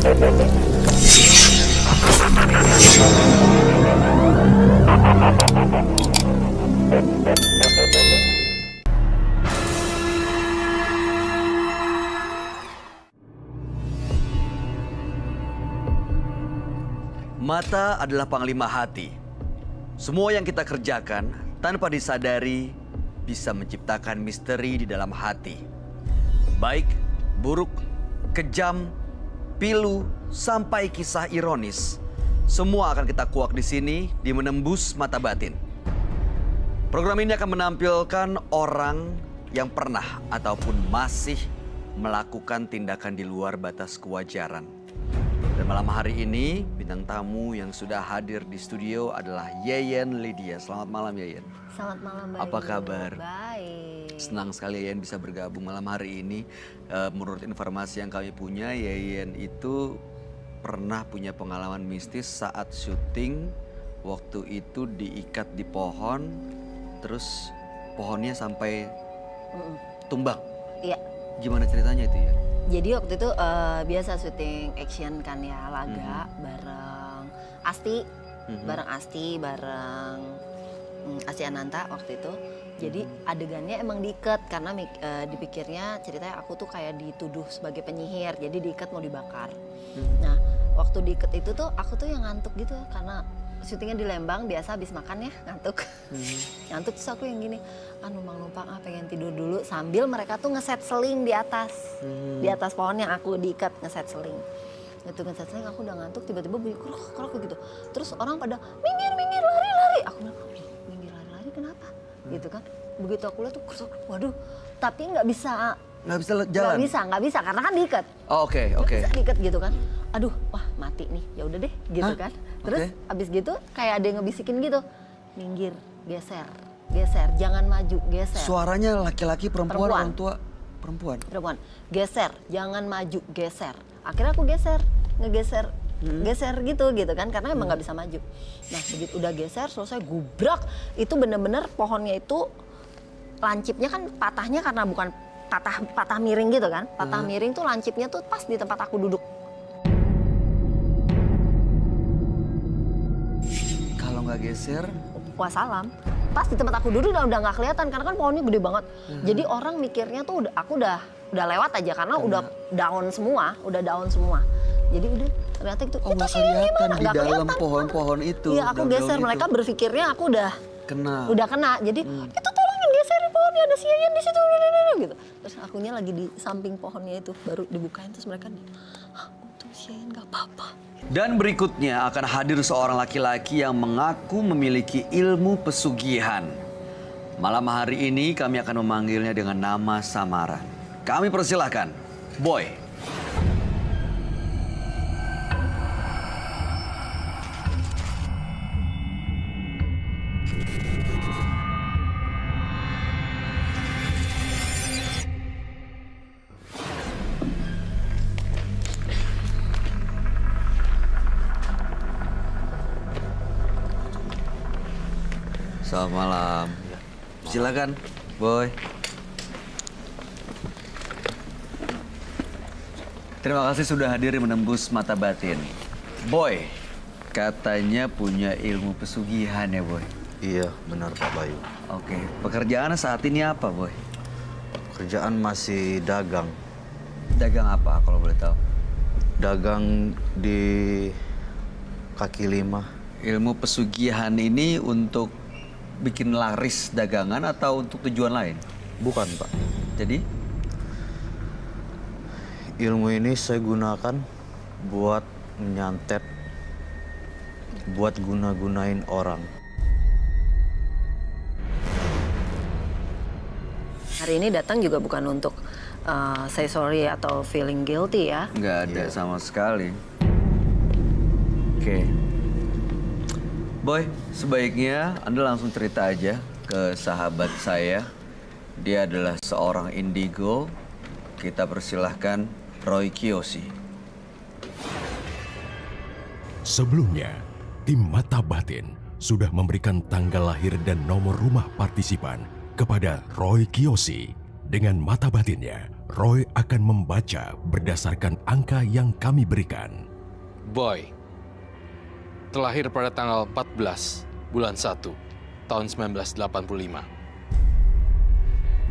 Mata adalah panglima hati. Semua yang kita kerjakan tanpa disadari bisa menciptakan misteri di dalam hati. Baik, buruk, kejam, pilu, sampai kisah ironis. Semua akan kita kuak di sini di Menembus Mata Batin. Program ini akan menampilkan orang yang pernah ataupun masih melakukan tindakan di luar batas kewajaran. Dan malam hari ini, bintang tamu yang sudah hadir di studio adalah Yeyen Lydia. Selamat malam, Yeyen. Selamat malam, Bayu. Apa kabar? Baik. Senang sekali Yeyen bisa bergabung malam hari ini. Menurut informasi yang kami punya, Yeyen itu pernah punya pengalaman mistis saat syuting. Waktu itu diikat di pohon, terus pohonnya sampai tumbang. Iya. Gimana ceritanya itu ya? Jadi waktu itu biasa syuting action kan ya, laga bareng Asti, bareng Asti Ananta waktu itu. Jadi adegannya emang diikat karena dipikirnya ceritanya aku tuh kayak dituduh sebagai penyihir, jadi diikat mau dibakar. Nah waktu diikat itu tuh aku tuh yang ngantuk gitu karena syutingnya di Lembang, biasa habis makan ya ngantuk. Ngantuk terus aku yang gini, numpang pengen tidur dulu sambil mereka tuh ngeset seling di atas. Di atas pohon yang aku diikat ngeset seling. Itu ngeset seling aku udah ngantuk, tiba-tiba bunyi krok gitu. Terus orang pada minggir lari. Aku bilang, minggir lari kenapa? Gitu kan. Begitu aku lihat tuh krok, waduh, tapi nggak bisa jalan. Nggak bisa karena kan diikat. Oh, oke. Bisa diikat gitu kan. Aduh, wah mati nih. Ya udah deh gitu kan. Terus abis gitu kayak ada yang ngebisikin gitu. Minggir, geser, jangan maju, geser. Suaranya laki-laki, perempuan, orang tua? Perempuan. Geser, jangan maju, geser. Akhirnya aku ngegeser gitu kan karena emang nggak bisa maju. Nah begitu udah geser selesai gubrak, itu bener-bener pohonnya itu lancipnya kan patahnya karena bukan patah miring gitu kan. Patah miring tuh lancipnya tuh pas di tempat aku duduk. Kalau nggak geser? Wassalam. Pas di tempat aku duduk udah nggak kelihatan karena kan pohonnya gede banget. Jadi orang mikirnya tuh aku udah lewat aja karena udah down semua. Jadi udah ternyata itu nggak sini kelihatan gimana? di dalam pohon-pohon itu. Iya aku geser, mereka berpikirnya aku udah kena. Jadi itu tolongin geserin pohonnya, ada si Yeyen di situ gitu. Terus akunya lagi di samping pohonnya itu baru dibukain terus mereka untung si Yeyen nggak apa-apa. Dan berikutnya akan hadir seorang laki-laki yang mengaku memiliki ilmu pesugihan. Malam hari ini kami akan memanggilnya dengan nama samaran. Kami persilahkan, Boy. Selamat malam. Silakan, Boy. Terima kasih sudah hadir di Menembus Mata Batin. Boy, katanya punya ilmu pesugihan ya, Boy? Iya, benar Pak Bayu. Oke, pekerjaan saat ini apa, Boy? Kerjaan masih dagang. Dagang apa kalau boleh tahu? Dagang di kaki lima. Ilmu pesugihan ini untuk bikin laris dagangan atau untuk tujuan lain? Bukan, Pak. Jadi? Ilmu ini saya gunakan buat menyantet, buat guna-gunain orang. Hari ini datang juga bukan untuk say sorry atau feeling guilty ya. Nggak ada sama sekali. Oke. Boy, sebaiknya Anda langsung cerita aja ke sahabat saya. Dia adalah seorang indigo. Kita persilahkan Roy Kiyoshi. Sebelumnya, tim Mata Batin sudah memberikan tanggal lahir dan nomor rumah partisipan kepada Roy Kiyoshi Dengan mata batinnya, Roy akan membaca berdasarkan angka yang kami berikan. Boy, terlahir pada tanggal 14 bulan 1 tahun 1985.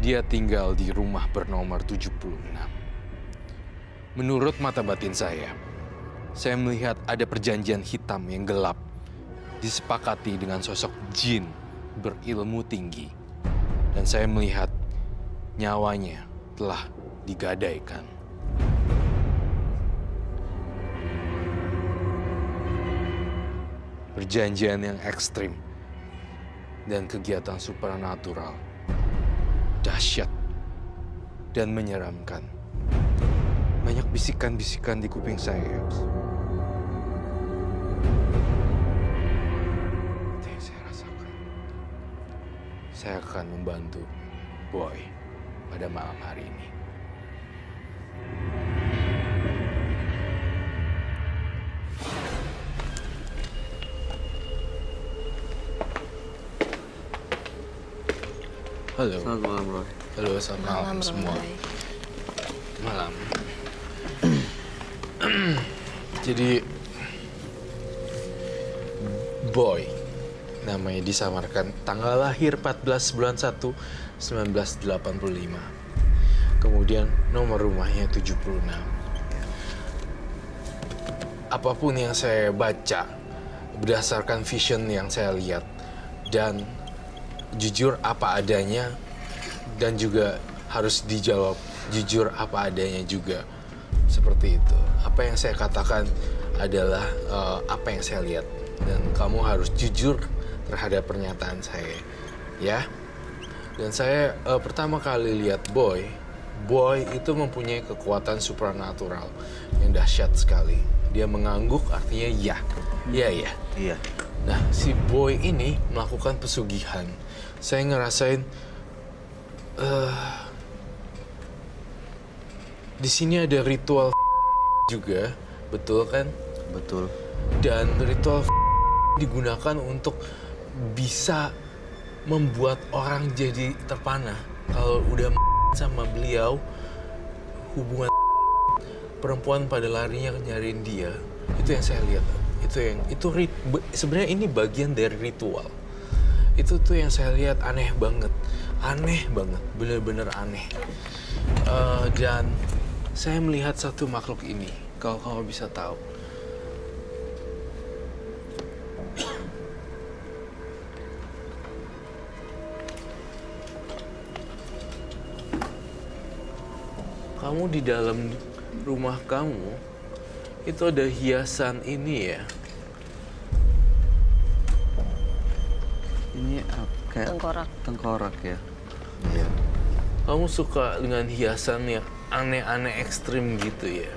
Dia tinggal di rumah bernomor 76. Menurut mata batin saya melihat ada perjanjian hitam yang gelap disepakati dengan sosok jin berilmu tinggi. Dan saya melihat nyawanya telah digadaikan. Perjanjian yang ekstrim dan kegiatan supernatural dahsyat dan menyeramkan. Banyak bisikan-bisikan di kuping saya. Itu yang saya rasakan. Saya akan membantu Boy pada malam hari ini. Halo. Selamat malam, Roy. Halo, selamat malam semua. Roy. Malam. Jadi, Boy, namanya disamarkan tanggal lahir 14 bulan 1, 1985. Kemudian nomor rumahnya 76. Apapun yang saya baca, berdasarkan vision yang saya lihat, dan jujur apa adanya, dan juga harus dijawab jujur apa adanya juga. Seperti itu. Apa yang saya katakan adalah apa yang saya lihat. Dan kamu harus jujur terhadap pernyataan saya. Ya. Dan saya pertama kali lihat Boy itu mempunyai kekuatan supernatural yang dahsyat sekali. Dia mengangguk artinya ya. Iya. Iya. Nah, si Boy ini melakukan pesugihan. Saya ngerasain di sini ada ritual juga, betul kan? Betul. Dan ritual digunakan untuk bisa membuat orang jadi terpana. Kalau udah sama beliau, hubungan perempuan pada larinya nyariin dia. Itu yang saya lihat. Sebenarnya ini bagian dari ritual. Itu tuh yang saya lihat aneh banget, bener-bener aneh. Dan saya melihat satu makhluk ini, kalau kamu bisa tahu. Kamu di dalam rumah kamu, itu ada hiasan ini ya. Ini kayak Tengkorak. tengkorak ya. Iya. Kamu suka dengan hiasan yang aneh-aneh ekstrim gitu ya?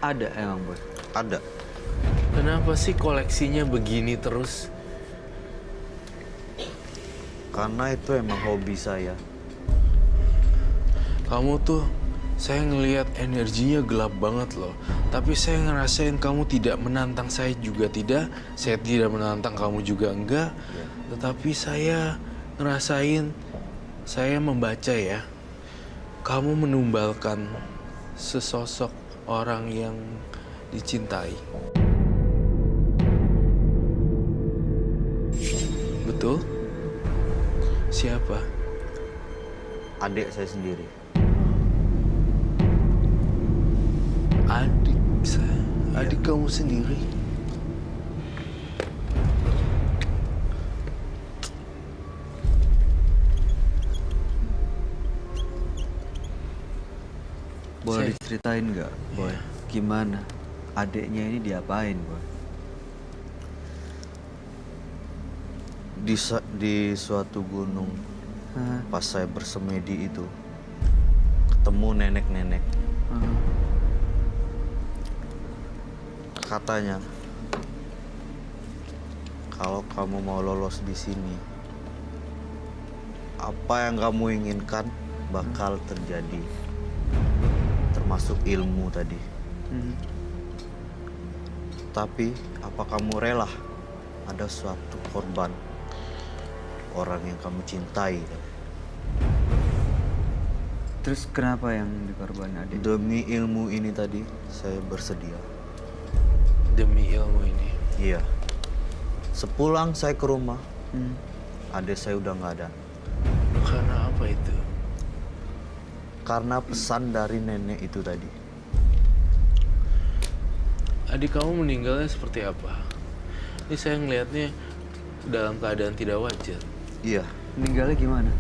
Ada emang, Boy. Ada. Kenapa sih koleksinya begini terus? Karena itu emang hobi saya. Kamu tuh, saya ngelihat energinya gelap banget loh. Tapi saya ngerasain kamu tidak menantang saya juga tidak. Saya tidak menantang kamu juga enggak. Tetapi saya ngerasain, saya membaca ya. Kamu menumbalkan sesosok orang yang dicintai. Betul? Siapa? Adik saya sendiri. Adik saya. Adik kamu sendiri. Boleh diceritain nggak, Boy? Gimana? Adiknya ini diapain, Boy? Di suatu gunung, pas saya bersemedi itu, ketemu nenek-nenek. Katanya, kalau kamu mau lolos di sini, apa yang kamu inginkan bakal terjadi, termasuk ilmu tadi. Tapi, apa kamu rela ada suatu korban, orang yang kamu cintai. Terus kenapa yang dikorban adik? Demi ilmu ini tadi, saya bersedia. Demi ilmu ini. Iya. Sepulang saya ke rumah, adik saya udah nggak ada. Karena apa itu? Karena pesan dari nenek itu tadi. Adik kamu meninggalnya seperti apa? Ini saya ngelihatnya dalam keadaan tidak wajar. Iya. Meninggalnya gimana?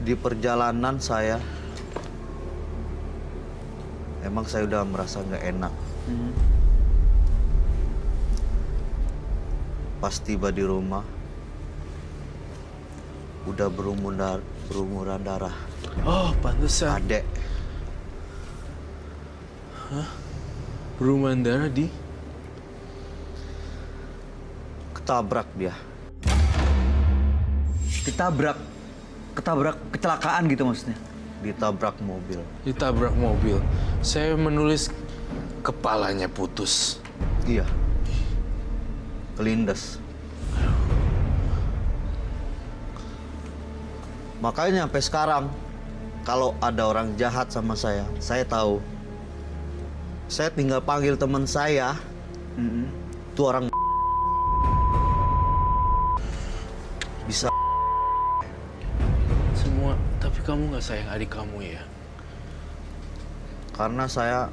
Di perjalanan saya, emang saya udah merasa nggak enak. Pas tiba di rumah, udah berumuran darah. Oh, pantesan. Adek, Berumuran darah di... ketabrak dia. Ketabrak kecelakaan gitu maksudnya? Ditabrak mobil. Ditabrak mobil. Saya menulis kepalanya putus. Iya. Kelindes. Makanya sampai sekarang, kalau ada orang jahat sama saya tahu. Saya tinggal panggil teman saya, itu orang bisa. Semua, tapi kamu nggak sayang adik kamu ya? Karena saya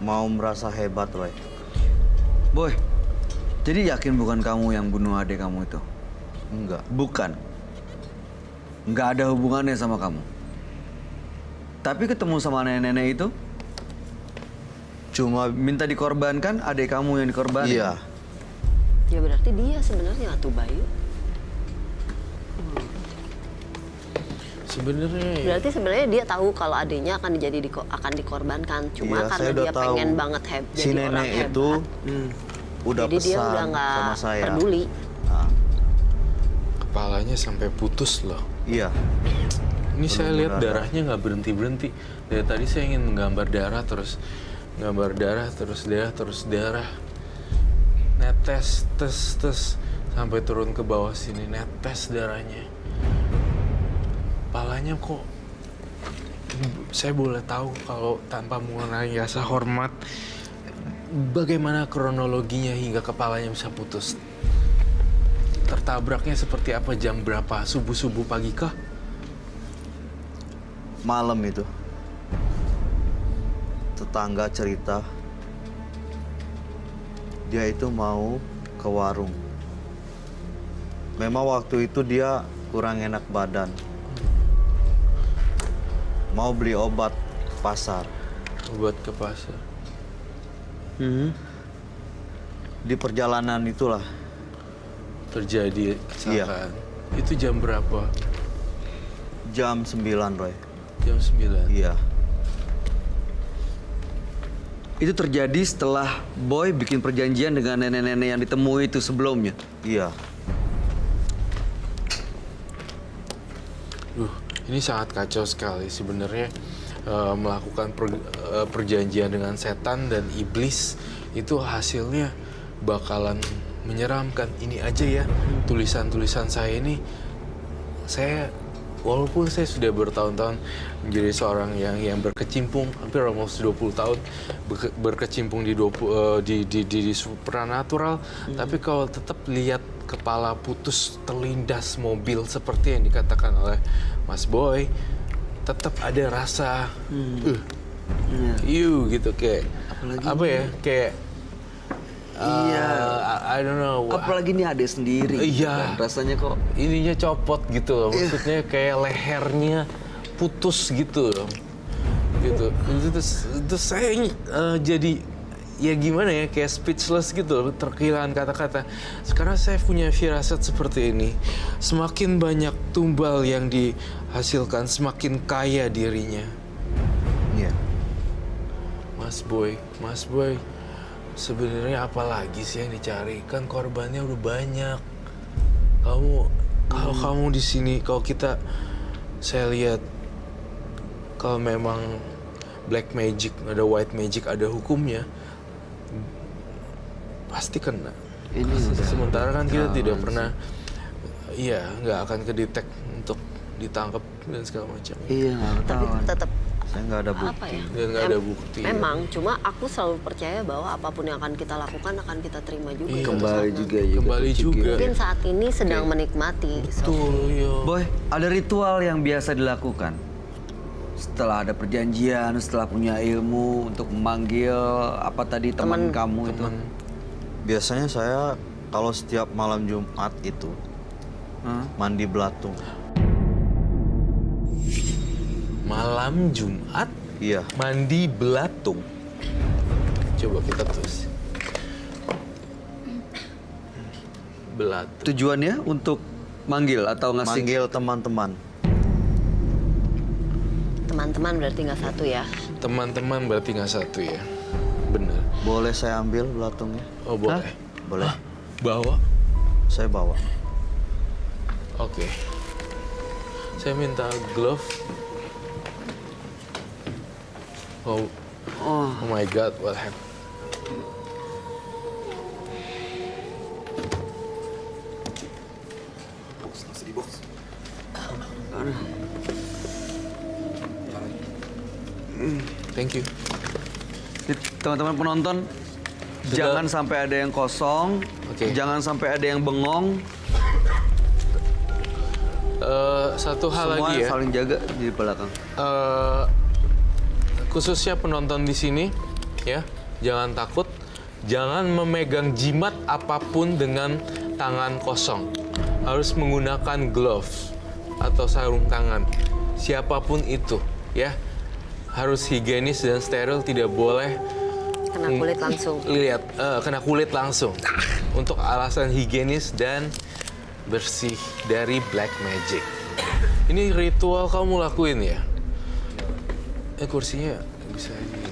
mau merasa hebat, Roy. Boy, jadi yakin bukan kamu yang bunuh adik kamu itu? Enggak. Bukan. Nggak ada hubungannya sama kamu. Tapi ketemu sama nenek-nenek itu, Cuma minta dikorbankan, adik kamu yang dikorbanin. iya. Ya berarti dia sebenarnya Atu Bayu. Sebenarnya ya, Berarti sebenarnya dia tahu kalau adiknya akan akan dikorbankan. Cuma Iya, karena saya udah dia tahu. pengen banget Si jadi orang nenek hebat. itu udah Jadi dia pesan udah nggak sama saya. peduli. Nah, kepalanya sampai putus loh. iya. Ini saya Berumuran lihat darah. darahnya nggak berhenti-berhenti. Dari tadi saya ingin menggambar darah terus darah. Netes, tes, sampai turun ke bawah sini, netes darahnya. Kepalanya kok, saya boleh tahu kalau tanpa mengenai rasa hormat, bagaimana kronologinya hingga kepalanya bisa putus? Tertabraknya seperti apa, jam berapa? Subuh-subuh pagi kah? Malam itu. Tetangga cerita dia itu mau ke warung. Memang waktu itu dia kurang enak badan. Mau beli obat ke pasar. Buat ke pasar. Di perjalanan itulah Terjadi kecelakaan. Itu jam berapa? jam 9, Roy. Jam 9. Iya. Itu terjadi setelah Boy bikin perjanjian dengan nenek-nenek yang ditemui itu sebelumnya. Iya. Ini sangat kacau sekali sebenarnya. Melakukan perjanjian dengan setan dan iblis itu hasilnya bakalan menyeramkan. Ini aja ya, tulisan-tulisan saya ini, walaupun saya sudah bertahun-tahun menjadi seorang yang berkecimpung, hampir almost 20 tahun berkecimpung di supranatural, tapi kalau tetap lihat kepala putus terlindas mobil seperti yang dikatakan oleh Mas Boy, tetap ada rasa gitu, kayak Apalagi apa ya, kayak Iya. I don't know. Apalagi ini adik sendiri. Iya. Kan? Rasanya kok Ininya copot gitu loh. Maksudnya kayak lehernya putus gitu loh. Gitu. Terus saya jadi ya gimana ya, kayak speechless gitu loh, terkehilangan kata-kata. Sekarang saya punya firasat seperti ini. Semakin banyak tumbal yang dihasilkan, semakin kaya dirinya. Iya. Mas Boy, sebenarnya apa lagi sih yang dicari? Kan korbannya udah banyak. Kalau kamu di sini, kalau kita, saya lihat kalau memang black magic, ada white magic, ada hukumnya, pasti kena. Ini udah. Sementara kan kita tidak Jangan pernah, iya, nggak akan kedetek untuk ditangkap dan segala macam. Iya, nggak Tapi ketahuan. tetap Saya nggak ada Apa bukti. ya? Dan nggak ada bukti. Memang, cuma aku selalu percaya bahwa apapun yang akan kita lakukan akan kita terima juga. Iya. Kembali juga ya. Kembali juga. Mungkin saat ini sedang menikmati. So, Betul, ya. Boy, ada ritual yang biasa dilakukan. Setelah ada perjanjian, setelah punya ilmu untuk memanggil apa tadi teman kamu itu. Biasanya saya kalau setiap malam Jumat itu mandi belatung. Malam Jumat Iya. mandi belatung. Coba kita terus. Belatung. Tujuannya untuk manggil atau ngasih Manggil teman-teman. teman-teman berarti nggak satu ya. Teman-teman berarti nggak satu ya. Benar. Boleh saya ambil belatungnya? Oh boleh. Boleh. Bawa. Saya bawa. Oke. Saya minta glove. Oh my God, what happened? Thank you. teman-teman penonton. Jangan sampai ada yang kosong, Oke. jangan sampai ada yang bengong. Satu hal Semua lagi ya. saling jaga di belakang. Khususnya penonton di sini, ya, jangan takut, jangan memegang jimat apapun dengan tangan kosong. Harus menggunakan glove atau sarung tangan, siapapun itu, ya. Harus higienis dan steril, tidak boleh Kena kulit langsung. kena kulit langsung. Untuk alasan higienis dan bersih dari black magic. Ini ritual kamu lakuin ya? Kursinya bisa ini.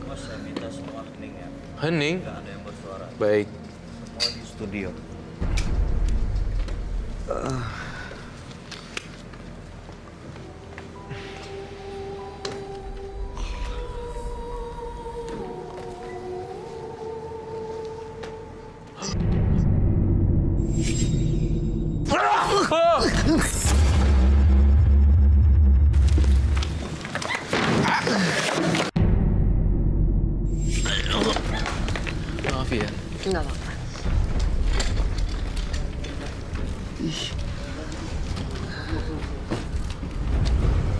Mas, saya minta semua hening ya. Hening? Nggak ada yang bersuara. Baik. Semua di studio. Maaf ya. Nggak apa-apa.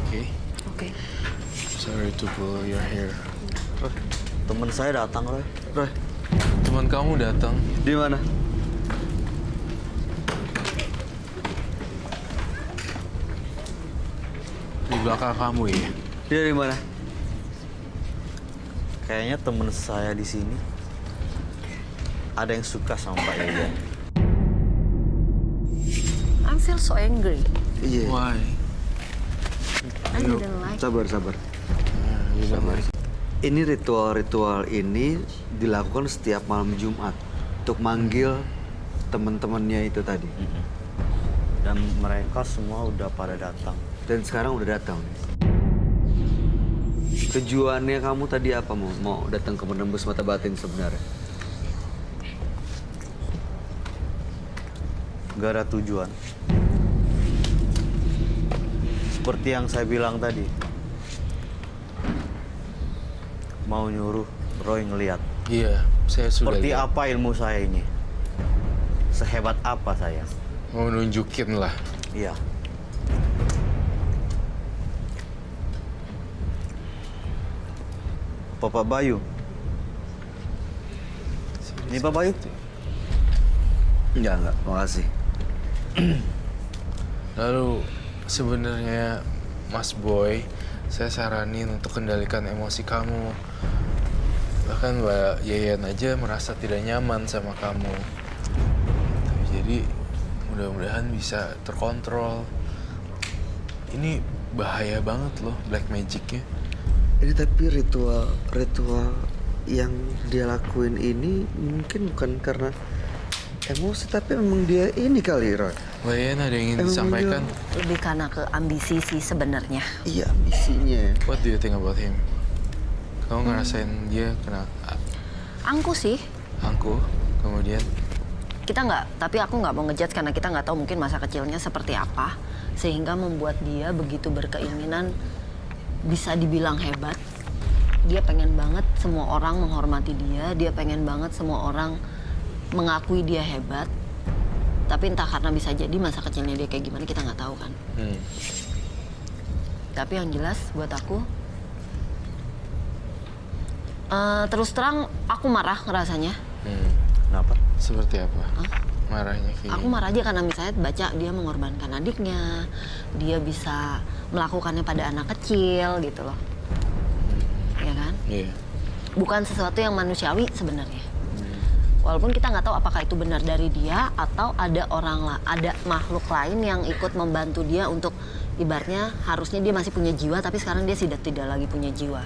Oke. Oke. Sorry to pull your hair. Temen saya datang, Roy. Roy, Teman kamu datang. di mana? Di belakang kamu ya? Dia di mana? Kayaknya temen saya di sini ada yang suka sama Pak Yayan. I feel so angry. Iya. Why? I didn't like. Sabar. Sabar. Ini ritual-ritual ini dilakukan setiap malam Jumat untuk manggil teman-temannya itu tadi. Dan mereka semua udah pada datang. Dan sekarang udah datang. Tujuannya kamu tadi apa mau datang ke penembus mata batin sebenarnya? Gak ada tujuan. Seperti yang saya bilang tadi. Mau nyuruh Roy ngeliat. Iya, saya sudah Seperti lihat. apa ilmu saya ini? Sehebat apa saya? Mau nunjukin lah. Iya. Pak Bayu. Ini Pak Bayu. Enggak, makasih. Lalu sebenarnya Mas Boy, saya saranin untuk kendalikan emosi kamu. Bahkan Mbak Yayan aja merasa tidak nyaman sama kamu. Jadi mudah-mudahan bisa terkontrol. Ini bahaya banget loh black magicnya. Ini tapi ritual yang dia lakuin ini mungkin bukan karena emosi, tapi memang dia ini kali, Roy. Mbak Yayan ada yang ingin Emang disampaikan? Lebih karena ke ambisi sih sebenarnya. Iya, misinya. What do you think about him? Kamu ngerasain dia kena Angku sih. Angku, kemudian Kita nggak, tapi aku nggak mau ngejudge karena kita nggak tahu mungkin masa kecilnya seperti apa sehingga membuat dia begitu berkeinginan bisa dibilang hebat. Dia pengen banget semua orang menghormati dia pengen banget semua orang mengakui dia hebat. Tapi entah karena bisa jadi masa kecilnya dia kayak gimana kita nggak tahu kan. Tapi yang jelas buat aku terus terang aku marah rasanya. Kenapa? seperti apa? Marahnya kayak Aku marah aja karena misalnya baca dia mengorbankan adiknya, dia bisa melakukannya pada anak kecil gitu loh, ya kan? Iya. Bukan sesuatu yang manusiawi sebenarnya. Walaupun kita nggak tahu apakah itu benar dari dia atau ada ada makhluk lain yang ikut membantu dia untuk ibaratnya harusnya dia masih punya jiwa tapi sekarang dia sudah tidak lagi punya jiwa.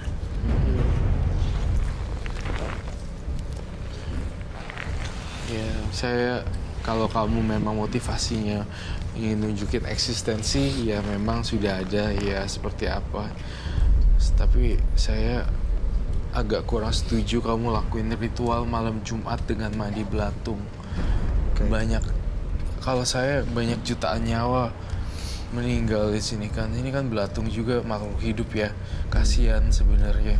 Ya, saya kalau kamu memang motivasinya ingin nunjukin eksistensi, ya memang sudah ada ya seperti apa. Tapi saya agak kurang setuju kamu lakuin ritual malam Jumat dengan mandi belatung. Banyak, kalau saya banyak jutaan nyawa meninggal di sini kan. Ini kan belatung juga makhluk hidup ya. Kasihan sebenarnya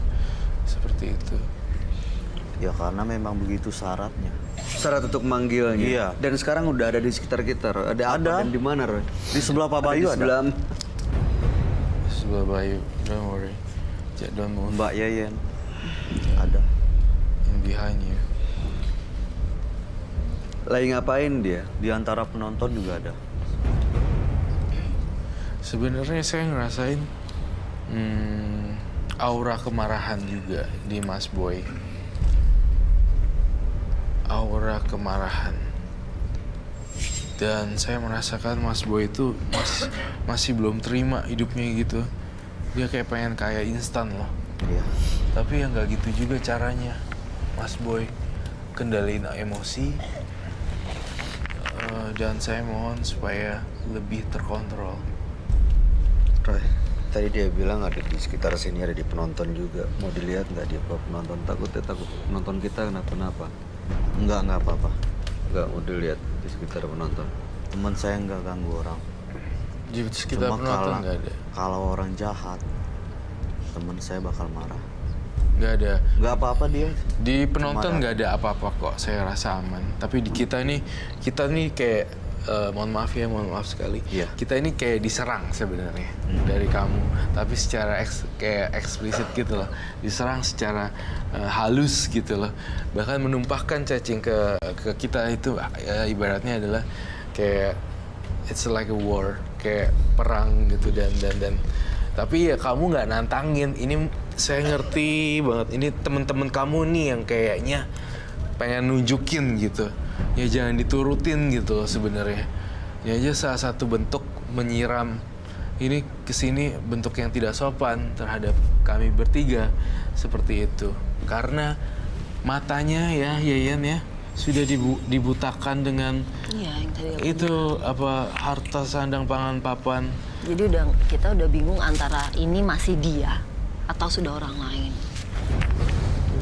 seperti itu. Ya karena memang begitu syaratnya. Syarat untuk manggilnya. Iya. Dan sekarang udah ada di sekitar kita, Roy. Ada apa dan di mana, Roy? Di sebelah Pak Ada Bayu di ada. sebelah Sebelah Bayu, don't worry. Don't move. Mbak Yeyen. Ada. In behind you. lagi ngapain dia? Di antara penonton juga ada. Sebenarnya saya ngerasain aura kemarahan juga di Mas Boy. Aura kemarahan. Dan saya merasakan Mas Boy itu masih belum terima hidupnya gitu. Dia kayak pengen kaya instan loh. Iya. Tapi ya nggak gitu juga caranya, Mas Boy. Kendaliin emosi. Dan saya mohon supaya lebih terkontrol. Roy, tadi dia bilang ada di sekitar sini, ada di penonton juga. Mau dilihat nggak dia penonton? Takut penonton kita kenapa-napa. Nggak apa-apa. Enggak mau dilihat di sekitar penonton. Teman saya nggak ganggu orang. Di sekitar Cuma penonton nggak ada. kalau orang jahat, teman saya bakal marah. Nggak ada. Nggak apa-apa dia. Di penonton Marah. nggak ada apa-apa kok, saya rasa aman. Tapi di kita nih kayak mohon maaf sekali. Iya. Kita ini kayak diserang sebenarnya dari kamu, tapi secara kayak eksplisit gitu loh. Diserang secara halus gitu loh. Bahkan menumpahkan cacing ke kita itu ibaratnya adalah kayak it's like a war, kayak perang gitu dan tapi ya kamu nggak nantangin. Ini saya ngerti banget. Ini teman-teman kamu nih yang kayaknya pengen nunjukin gitu. Ya jangan diturutin gitu loh sebenarnya. Ya aja salah satu bentuk menyiram ini kesini bentuk yang tidak sopan terhadap kami bertiga seperti itu. Karena matanya ya Yeyen ya sudah dibutakan dengan Iya yang tadi aku itu apa harta sandang pangan papan. Jadi kita udah bingung antara ini masih dia atau sudah orang lain.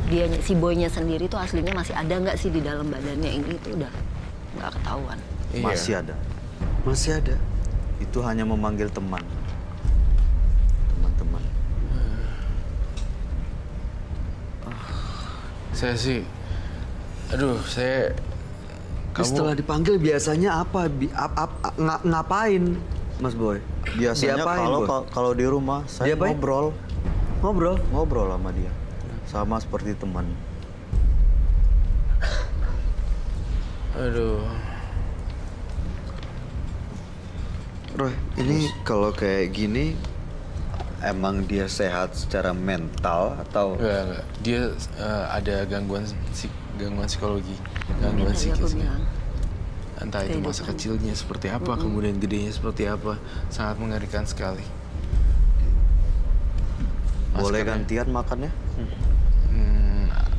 Dia si boynya sendiri tuh aslinya masih ada nggak sih di dalam badannya ini tuh udah nggak ketahuan. Iya. Masih ada. Masih ada. Itu hanya memanggil teman. Teman-teman. Saya sih, aduh saya Terus setelah dipanggil biasanya apa? Ngapain, Mas Boy? Biasanya Diapain, Boy? kalau di rumah saya Diapain? ngobrol Ngobrol? sama dia. Sama seperti teman. aduh. Roy, ini kalau kayak gini emang dia sehat secara mental atau Enggak. Dia ada gangguan psikologi, gangguan Tadi aku psikisnya. bilang Entah itu masa kehidupan. kecilnya seperti apa, kemudian gedenya seperti apa, sangat mengerikan sekali. Boleh Maskernya. gantian makannya?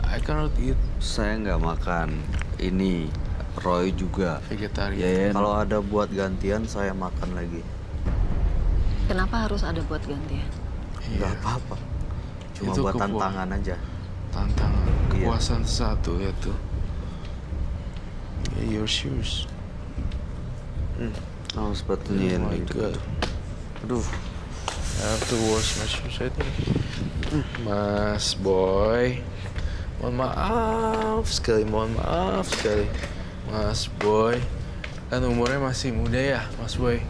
I cannot eat saya nggak makan ini. Roy juga. vegetarian. Yeyen. Kalau ada buat gantian saya makan lagi. Kenapa harus ada buat gantian? Iya, Nggak apa-apa. Cuma Itu buat tantangan aja. tantangan, Iya. kepuasan satu ya tuh. Your shoes. Oh, sepatunya Oh my gitu. god. Aduh, I have to wash my shoes, I think. Mas Boy. Mohon maaf sekali, Mas Boy. Kan umurnya masih muda ya, Mas Boy.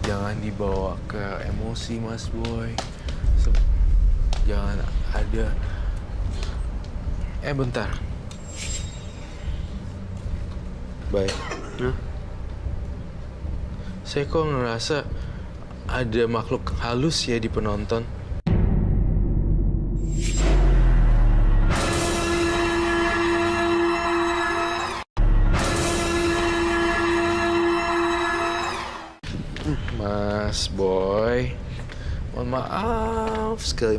Jangan dibawa ke emosi, Mas Boy. Jangan ada... bentar. Baik. Hah? Saya kok ngerasa ada makhluk halus ya di penonton. Mas Boy. Mohon maaf sekali,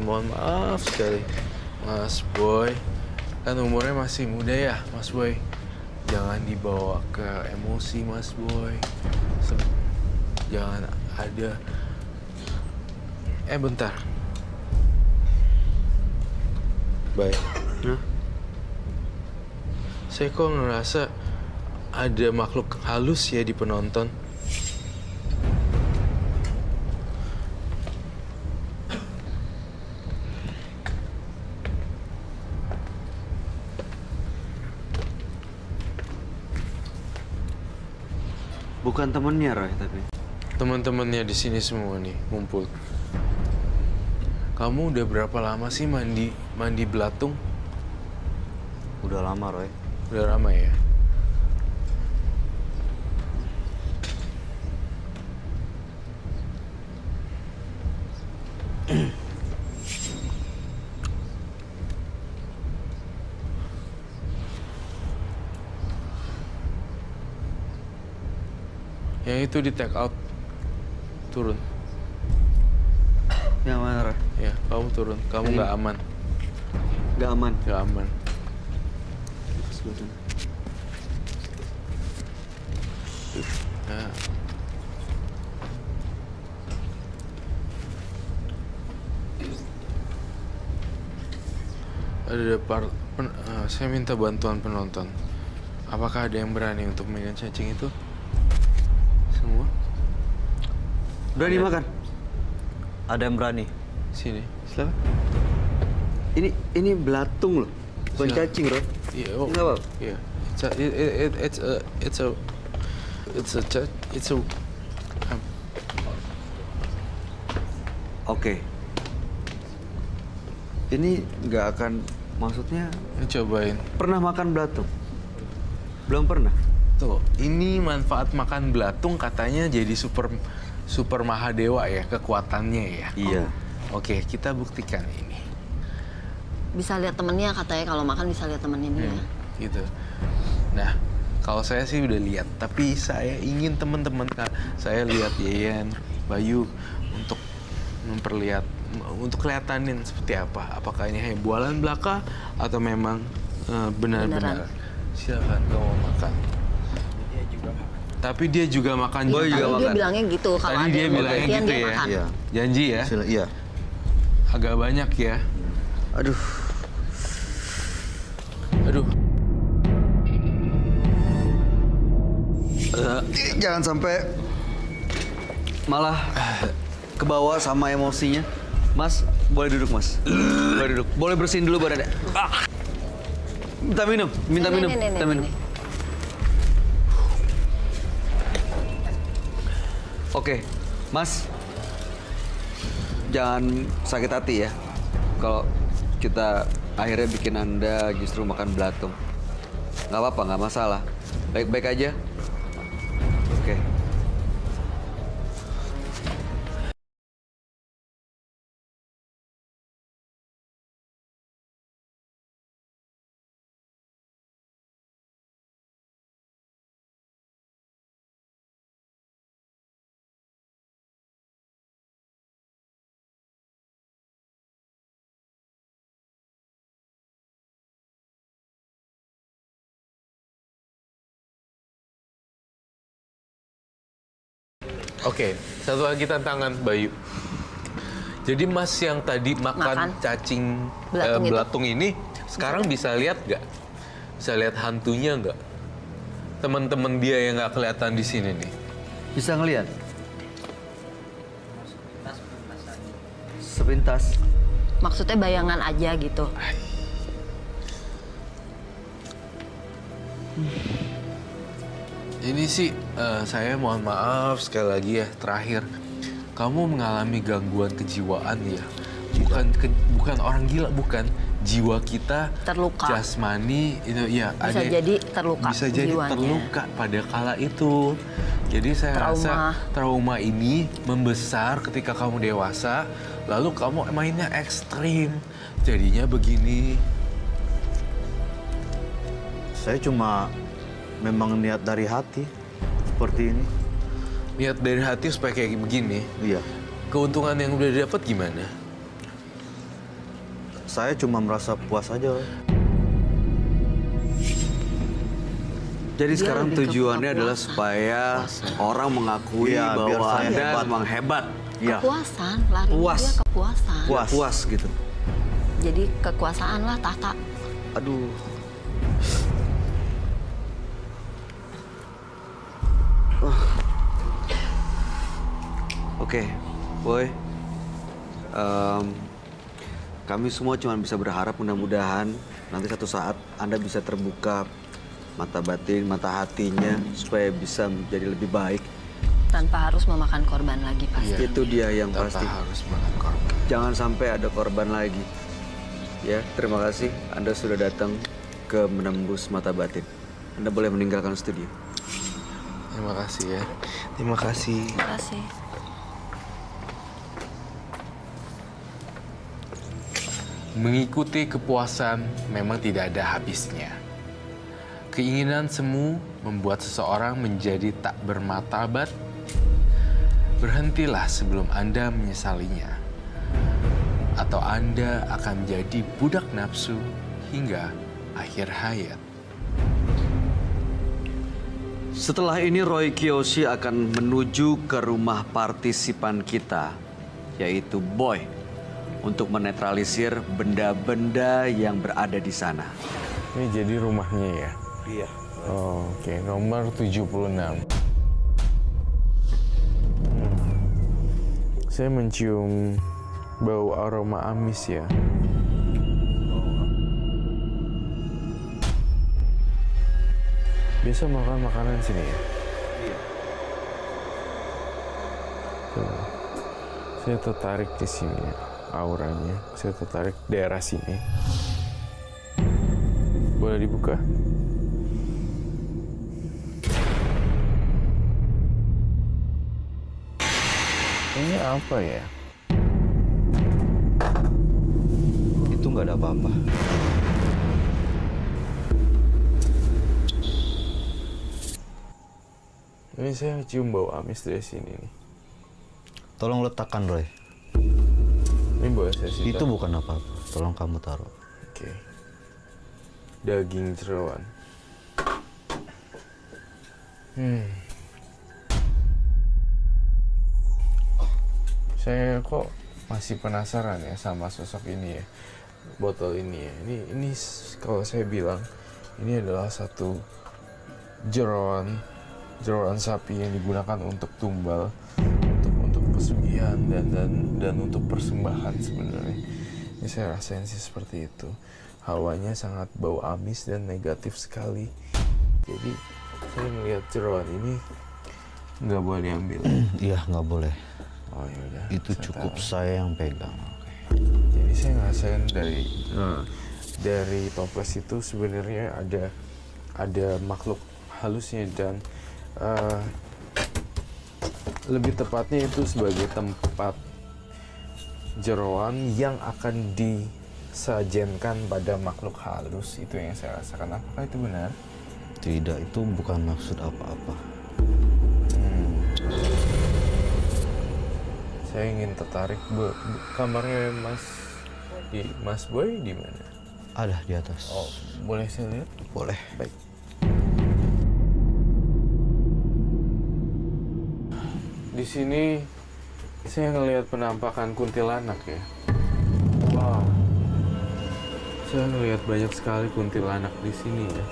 Mas Boy. Kan umurnya masih muda ya, Mas Boy. Jangan dibawa ke emosi, Mas Boy. Jangan ada... bentar. Baik. Hah? Saya kok ngerasa ada makhluk halus ya di penonton. Bukan temennya Roy tapi. Teman-temannya di sini semua nih ngumpul. Kamu udah berapa lama sih mandi belatung? Udah lama Roy. Udah lama ya? Yang itu di take out. Turun. Yang mana Roy? Ya, kamu turun. Kamu Ini. nggak aman. Gak aman. Nggak aman. Sebelah sana. Nah. Saya minta bantuan penonton. Apakah ada yang berani untuk megang cacing itu? Semua? Berani makan? Ada yang berani? Sini. Silakan. Ini belatung loh. Bukan Silakan. cacing Roy. Iya, oh. Nggak apa? Iya. It's a Oke. Ini nggak akan, maksudnya cobain. pernah makan belatung? Belum pernah? Tuh, ini manfaat makan belatung katanya jadi super mahadewa ya kekuatannya ya. Iya. Oke, kita buktikan ini. Bisa lihat temennya katanya, kalau makan bisa lihat temennya dia. Gitu. Nah, kalau saya sih udah lihat, tapi saya ingin teman-teman saya lihat Yeyen, Bayu untuk kelihatanin seperti apa. Apakah ini hanya bualan belaka atau memang benar-benar. Beneran. Silakan kamu makan. Tapi dia juga makan. Boy juga Tadi dia makan. bilangnya gitu, kalau Tadi ada dia yang mau bilangnya gantian gitu dia ya. makan. Iya. Janji ya. Iya. Agak banyak ya. Aduh. Jangan sampai malah kebawa sama emosinya. Mas, boleh duduk Mas. Boleh duduk. Boleh bersihin dulu badannya. Minta minum. Minta minum. Minta minum. Oke, Mas. Jangan sakit hati ya. Kalau kita akhirnya bikin Anda justru makan belatung. Nggak apa-apa, nggak masalah. Baik-baik aja. Oke. Oke, satu lagi tantangan Bayu. Jadi Mas yang tadi makan cacing Belatung itu. belatung ini sekarang bisa lihat nggak? Bisa lihat hantunya nggak? teman-teman dia yang nggak kelihatan di sini nih? Bisa ngelihat? Sepintas. Maksudnya bayangan aja gitu. Ini sih saya mohon maaf sekali lagi ya, terakhir. Kamu mengalami gangguan kejiwaan ya. Bukan orang gila, bukan. Jiwa kita Terluka. jasmani itu ya Bisa jadi terluka bisa jadi jiwanya. terluka pada kala itu. Jadi saya rasa trauma ini membesar ketika kamu dewasa, lalu kamu mainnya ekstrim. Jadinya begini. Saya cuma memang niat dari hati seperti ini. Niat dari hati supaya kayak begini. Iya. Keuntungan yang udah dapat gimana? Saya cuma merasa puas aja. Jadi Dia sekarang lebih ke tujuannya adalah kepuasan. supaya orang mengakui Iya, biar bahwa saya Anda hebat. memang hebat. Iya. Kepuasan, lari Puas. dia kepuasan. Puas. Puas gitu. Jadi kekuasaan lah tahta. Aduh. Oke, Boy. Kami semua cuma bisa berharap mudah-mudahan nanti satu saat Anda bisa terbuka mata batin, mata hatinya supaya bisa menjadi lebih baik. Tanpa harus memakan korban lagi pasti. Iya. Itu dia yang Tanpa pasti. harus makan korban. Jangan sampai ada korban lagi. Ya, terima kasih Anda sudah datang ke Menembus Mata Batin. Anda boleh meninggalkan studio. Terima kasih ya. Terima kasih. Terima kasih. Mengikuti kepuasan memang tidak ada habisnya. Keinginan semu membuat seseorang menjadi tak bermartabat. Berhentilah sebelum Anda menyesalinya. Atau Anda akan menjadi budak nafsu hingga akhir hayat. Setelah ini Roy Kiyoshi akan menuju ke rumah partisipan kita, yaitu Boy, untuk menetralisir benda-benda yang berada di sana. Ini jadi rumahnya ya? Iya. Oh, oke, nomor 76. Saya mencium bau aroma amis ya. Biasa makan makanan sini ya? Iya. Tuh. Saya tertarik di sini auranya. Saya tertarik daerah sini. Boleh dibuka? Ini apa ya? Itu nggak ada apa-apa. Ini saya cium bau amis dari sini nih. Tolong letakkan, Roy. Ini boleh saya sita? Itu bukan apa-apa. Tolong kamu taruh. Oke. Daging jeroan. Saya kok masih penasaran ya sama sosok ini ya. Botol ini ya. Ini kalau saya bilang ini adalah satu jeroan sapi yang digunakan untuk tumbal, untuk pesugihan dan untuk persembahan sebenarnya. Ini saya rasain sih seperti itu. Hawanya sangat bau amis dan negatif sekali. Jadi saya melihat jeroan ini nggak boleh diambil. Iya, nggak boleh. Oh yaudah. Itu saya cukup taruh. saya yang pegang. Jadi saya ngerasain dari toples itu sebenarnya ada makhluk halusnya dan lebih tepatnya itu sebagai tempat jeroan yang akan disajenkan pada makhluk halus. Itu yang saya rasakan. Apakah itu benar? Tidak, itu bukan maksud apa-apa. Saya ingin tertarik. Kamarnya Mas Boy di mana? Ada di atas. Oh, boleh saya lihat? Boleh. Baik. Di sini saya ngelihat penampakan kuntilanak ya. Wow. Saya ngelihat banyak sekali kuntilanak di sini ya.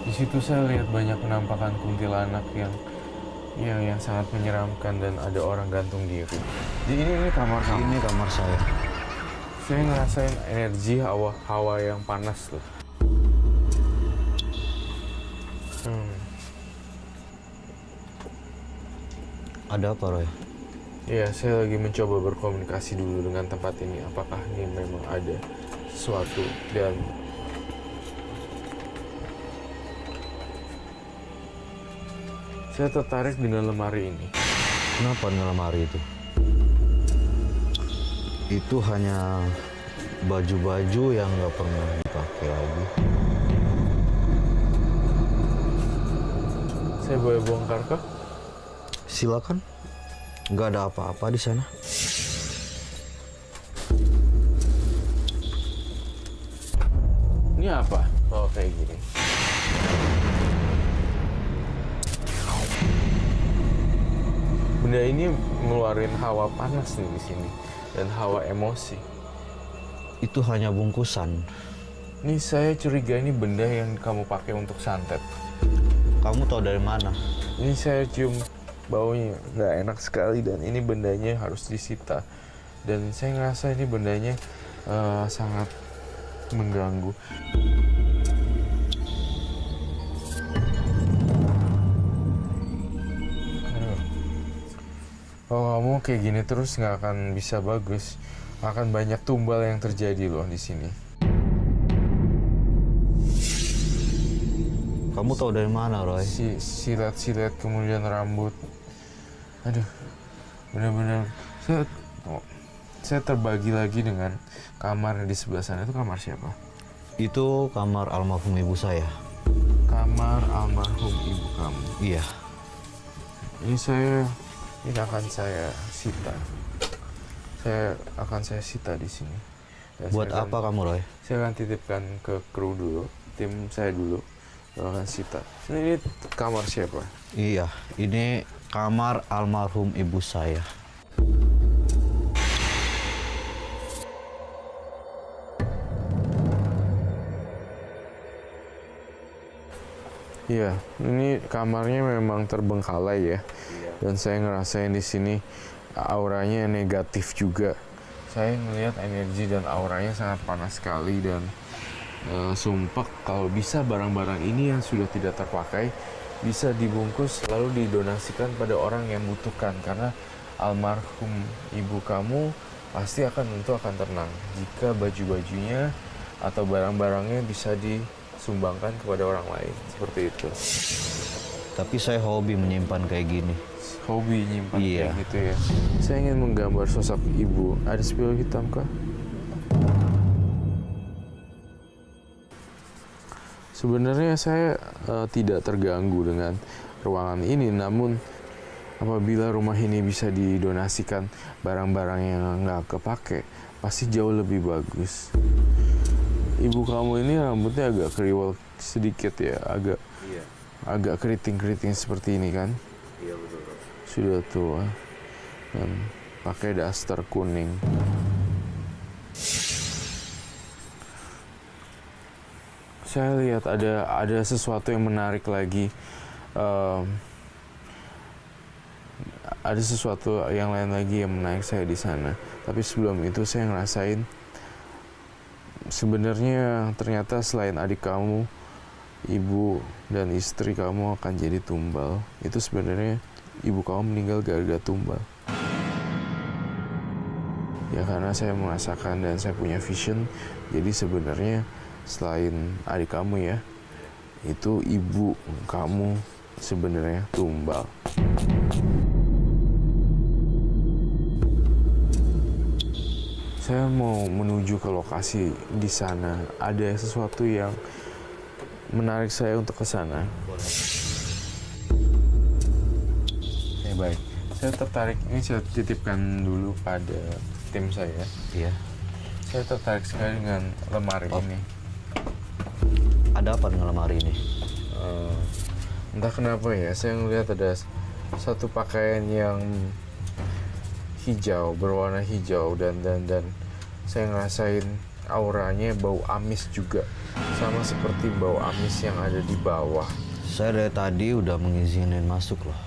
Di situ saya lihat banyak penampakan kuntilanak yang sangat menyeramkan dan ada orang gantung diri. Jadi ini kamar kamu. Ini kamar saya. Saya ngerasain energi hawa yang panas loh. Ada apa, Roy? Ya, saya lagi mencoba berkomunikasi dulu dengan tempat ini. Apakah ini memang ada sesuatu dan saya tertarik dengan lemari ini. Kenapa dengan lemari itu? Itu hanya baju-baju yang nggak pernah dipakai lagi. Saya boleh bongkar kah? Silakan. Nggak ada apa-apa di sana. Ini apa? Oh, kayak gini. Benda ini ngeluarin hawa panas nih di sini dan hawa emosi. Itu hanya bungkusan. Ini saya curiga ini benda yang kamu pakai untuk santet. Kamu tahu dari mana? Ini saya cium baunya nggak enak sekali dan ini bendanya harus disita. Dan saya ngerasa ini bendanya sangat mengganggu. Kalau kamu kayak gini terus nggak akan bisa bagus. Akan banyak tumbal yang terjadi loh di sini. Kamu tahu dari mana, Roy? Silet-silet kemudian rambut. Aduh, benar-benar saya terbagi lagi dengan kamar di sebelah sana. Itu kamar siapa? Itu kamar almarhum ibu saya. Kamar almarhum ibu kamu. Iya. Ini akan saya sita. Saya akan sita di sini. Dan Buat saya apa kamu, Roy? Saya akan titipkan ke kru dulu, tim saya dulu. Akan sita. Ini kamar siapa? Iya, ini kamar almarhum ibu saya. Iya, ini kamarnya memang terbengkalai ya. Dan saya ngerasain di sini auranya negatif juga. Saya melihat energi dan auranya sangat panas sekali dan sumpah kalau bisa barang-barang ini yang sudah tidak terpakai bisa dibungkus lalu didonasikan pada orang yang membutuhkan karena almarhum ibu kamu pasti akan tenang jika baju-bajunya atau barang-barangnya bisa disumbangkan kepada orang lain seperti itu. Tapi saya hobi menyimpan kayak gini. Hobi nyimpan Iya. kayak gitu ya. Saya ingin menggambar sosok ibu. Ada spidol hitam kah? Sebenarnya saya tidak terganggu dengan ruangan ini, namun apabila rumah ini bisa didonasikan barang-barang yang nggak kepake, pasti jauh lebih bagus. Ibu kamu ini rambutnya agak kriwel sedikit ya, agak keriting-keriting seperti ini kan? Iya betul. Sudah tua dan pakai daster kuning. Saya lihat ada sesuatu yang menarik lagi. Ada sesuatu yang lain lagi yang menarik saya di sana. Tapi sebelum itu saya ngerasain sebenarnya ternyata selain adik kamu, ibu dan istri kamu akan jadi tumbal. Itu sebenarnya ibu kamu meninggal gara-gara tumbal. Ya karena saya merasakan dan saya punya vision. Jadi sebenarnya selain adik kamu ya, itu ibu kamu sebenarnya tumbal. Saya mau menuju ke lokasi di sana. Ada sesuatu yang menarik saya untuk ke sana. Baik. Saya tertarik, ini saya titipkan dulu pada tim saya. Iya. Saya tertarik sekali dengan lemari ini. Ada apa dengan lemari ini? Entah kenapa ya, saya ngelihat ada satu pakaian yang hijau, berwarna hijau dan saya ngerasain auranya bau amis juga. Sama seperti bau amis yang ada di bawah. Saya dari tadi udah mengizinin masuk loh.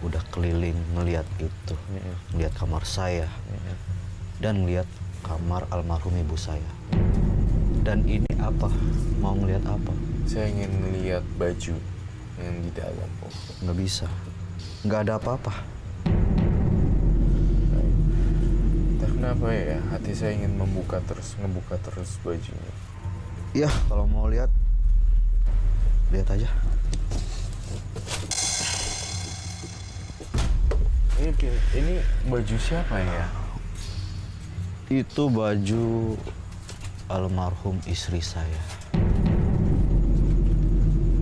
Udah keliling ngeliat itu. Ngeliat kamar saya. Dan ngeliat kamar almarhum ibu saya. Dan ini apa? Mau ngeliat apa? Saya ingin melihat baju yang di dalam. Nggak bisa. Nggak ada apa-apa. Entah kenapa ya, hati saya ingin ngebuka terus bajunya. Iya, kalau mau lihat aja. Ini baju siapa ya? Itu baju almarhum istri saya.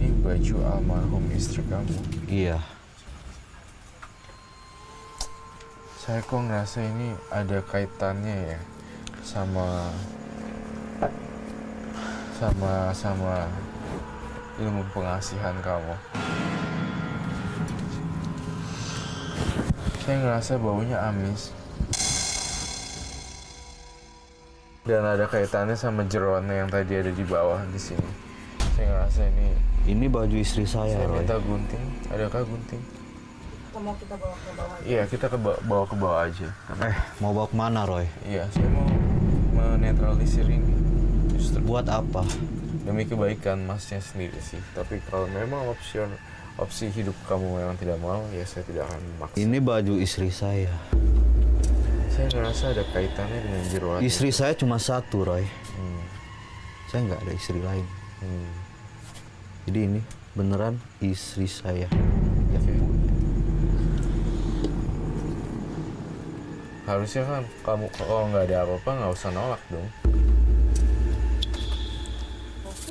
Ini baju almarhum istri kamu. Iya. Saya kok ngerasa ini ada kaitannya ya sama ilmu pengasihan kamu. Saya ngerasa baunya amis. Dan ada kaitannya sama jeroannya yang tadi ada di bawah di sini. Saya ngerasa Ini baju istri saya, saya Roy. minta gunting. Adakah gunting? Mau kita bawa ke bawah aja? Iya, kita bawa ke bawah aja. Mau bawa kemana, Roy? Iya, saya mau menetralisir ini. Justru Buat apa? demi kebaikan masnya sendiri sih. Tapi kalau memang opsi hidup kamu memang tidak mau, ya saya tidak akan memaksa. Ini baju istri saya. Saya ngerasa ada kaitannya dengan jeroan. Istri saya cuma satu, Roy. Saya nggak ada istri lain. Jadi ini beneran istri saya. Harusnya kan kamu kalau nggak ada apa-apa nggak usah nolak dong.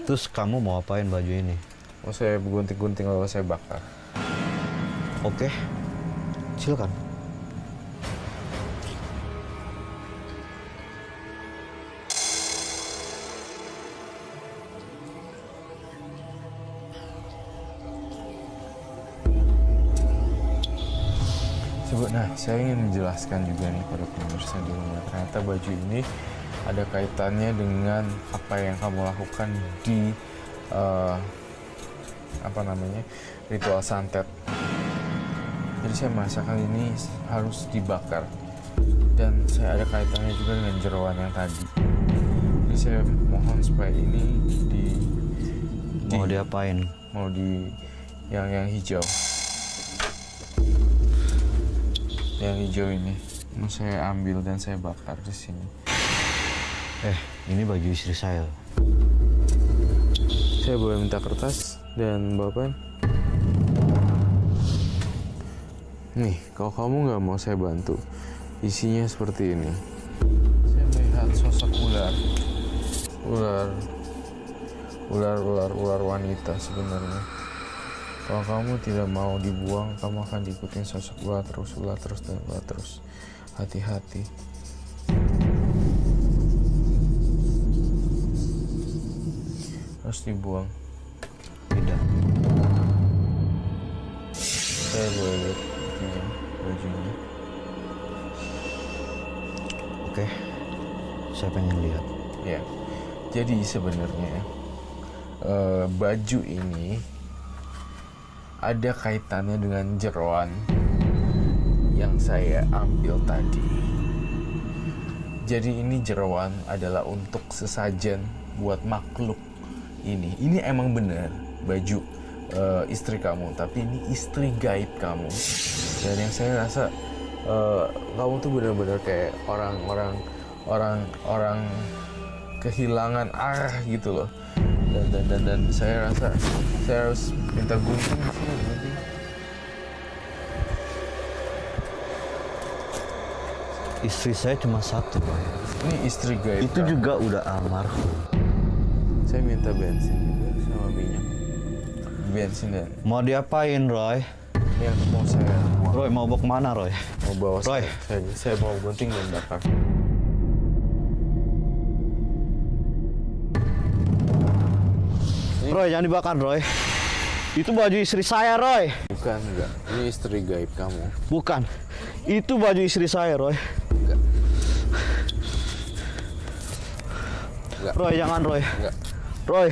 Terus kamu mau apain baju ini? Mau saya gunting-gunting lalu saya bakar. Oke, silakan. Nah, saya ingin menjelaskan juga nih pada pemirsa di rumah. Ternyata baju ini ada kaitannya dengan apa yang kamu lakukan di ritual santet. Jadi saya merasakan ini harus dibakar. Dan saya ada kaitannya juga dengan jeroan yang tadi. Jadi saya mohon supaya ini Mau diapain? mau di yang hijau. Yang hijau ini mau saya ambil dan saya bakar di sini. Ini baju istri saya. Saya boleh minta kertas dan bapak? Nih, kalau kamu nggak mau saya bantu, isinya seperti ini. Saya melihat sosok ular wanita sebenarnya. Kalau kamu tidak mau dibuang, kamu akan diikutin sosok ular terus. Hati-hati. Harus dibuang. Tidak. Saya boleh lihat bajunya. Oke, saya pengen lihat. Ya, jadi sebenarnya baju ini ada kaitannya dengan jeroan yang saya ambil tadi. Jadi ini jeroan adalah untuk sesajen buat makhluk ini. Ini emang bener baju istri kamu, tapi ini istri gaib kamu. Dan yang saya rasa kamu tuh bener-bener kayak orang kehilangan arah gitu loh. Dan saya rasa saya harus minta gunting sini, gunting. Istri saya cuma satu, Roy. Ini istri gaib. Itu juga udah almarhum. Saya minta bensin juga sama minyak. Bensin dan Mau diapain, Roy? yang mau saya buang. Roy, mau bawa kemana, Roy? Mau bawa Roy. saya mau gunting dan bakar. Roy, jangan dibakar, Roy. Itu baju istri saya, Roy. Bukan, enggak. Ini istri gaib kamu. Bukan. Itu baju istri saya, Roy. Enggak. Enggak. Roy, jangan Roy. Enggak. Roy.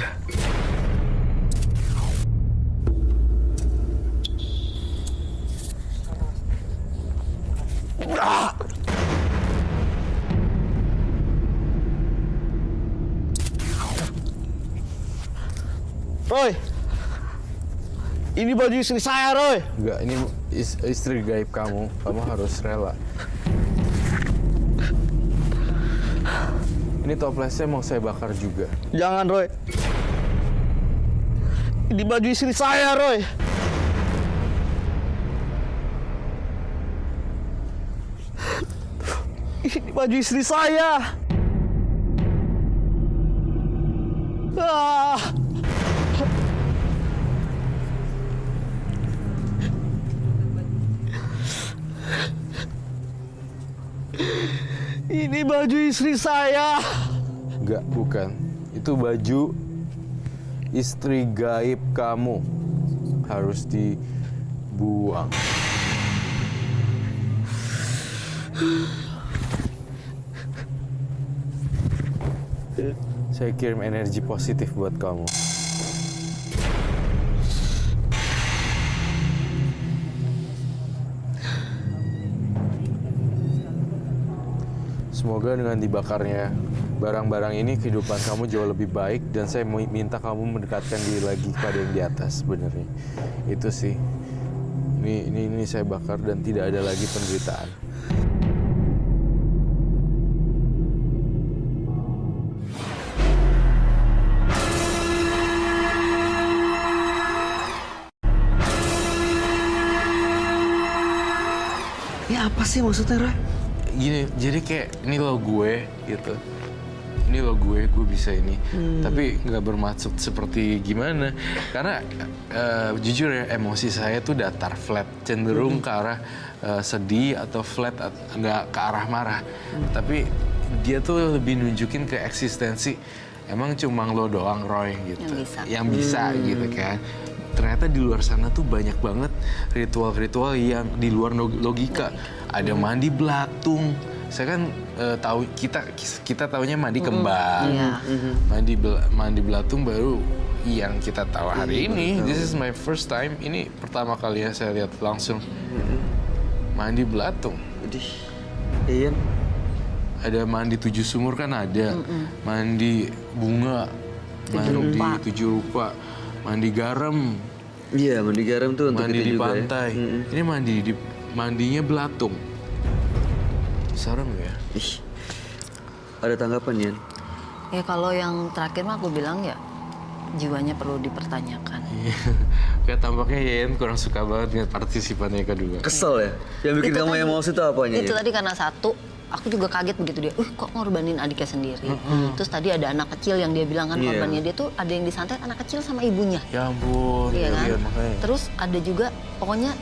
Roy. Ini baju istri saya, Roy. Enggak, ini istri gaib kamu. Kamu harus rela. Ini toplesnya mau saya bakar juga. Jangan, Roy. Ini baju istri saya, Roy. Ini baju istri saya. Ah. Ini baju istri saya. Enggak, bukan. Itu baju istri gaib kamu. Harus dibuang. Saya kirim energi positif buat kamu. Semoga dengan dibakarnya barang-barang ini kehidupan kamu jauh lebih baik dan saya minta kamu mendekatkan diri lagi kepada yang di atas sebenarnya. Itu sih. Ini saya bakar dan tidak ada lagi penderitaan. Ini apa sih maksudnya, Roy? Gini, jadi kayak ini lo gue gitu. Ini lo gue bisa ini. Tapi nggak bermaksud seperti gimana. Karena jujur ya, emosi saya tuh datar flat. Cenderung ke arah sedih atau flat, nggak ke arah marah. Tapi dia tuh lebih nunjukin ke eksistensi. Emang cuma lo doang, Roy, gitu. Yang bisa gitu kan. Ternyata di luar sana tuh banyak banget ritual-ritual yang di luar logika. Ada mandi belatung. Saya kan tahu kita taunya mandi kembang. Mandi belatung baru yang kita tahu hari ini. This is my first time. Ini pertama kali ya saya lihat langsung mandi belatung. Iya. Ada mandi 7 sumur kan ada. Mandi bunga. Mandi 7 rupa. Mandi garam. Iya, mandi garam tuh untuk Mandi itu di juga pantai. ya. Ini mandinya belatung. Serem ya? Ih, ada tanggapan, Yan? Ya kalau yang terakhir mah aku bilang ya jiwanya perlu dipertanyakan. Kayak tampaknya Yen kurang suka banget dengan partisipannya kedua. Kesel ya? Yang bikin Itu kamu tadi- emosi itu apanya? Itu Yan? tadi karena satu, aku juga kaget begitu dia, kok ngorbanin adiknya sendiri. Terus tadi ada anak kecil yang dia bilang kan Iya. korbannya dia tuh ada yang disantet anak kecil sama ibunya. Ya ampun, Iya kan? makanya. Terus ada juga pokoknya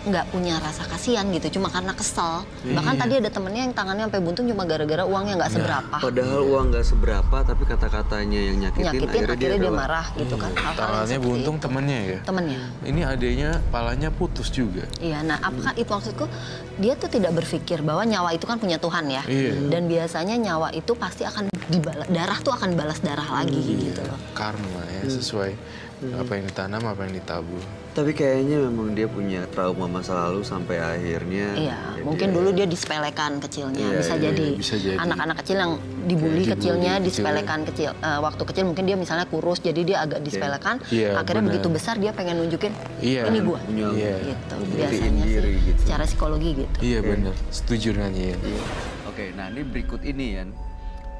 nggak punya rasa kasihan gitu, cuma karena kesel. Bahkan tadi ada temennya yang tangannya sampai buntung cuma gara-gara uangnya nggak seberapa. Padahal uang nggak seberapa, tapi kata-katanya yang nyakitin Akhirnya dia rela. marah gitu kan. Hal-hal yang Tangannya seperti buntung itu. temennya ya? Temennya. Ini adanya palanya putus juga. Iya, nah apakah itu maksudku dia tuh tidak berpikir bahwa nyawa itu kan punya Tuhan ya. Iya. Dan biasanya nyawa itu pasti akan darah tuh akan balas darah lagi gitu loh. Karma ya, sesuai apa yang ditanam, apa yang ditabur. Tapi kayaknya memang dia punya trauma masa lalu sampai akhirnya. Iya, ya mungkin dulu dia disepelekan kecilnya, Iya, bisa iya, jadi. bisa jadi. Anak-anak kecil yang dibully Dibully kecilnya, kecilnya. disepelekan kecil. Waktu kecil mungkin dia misalnya kurus, jadi dia agak disepelekan. Iya, Akhirnya benar. begitu besar dia pengen nunjukin, Iya. ini gua. Punya Iya. Gitu, buktiin biasanya diri sih, gitu. secara psikologi gitu. Iya benar, setuju dengan Yen. Oke, nah ini berikut ini Yan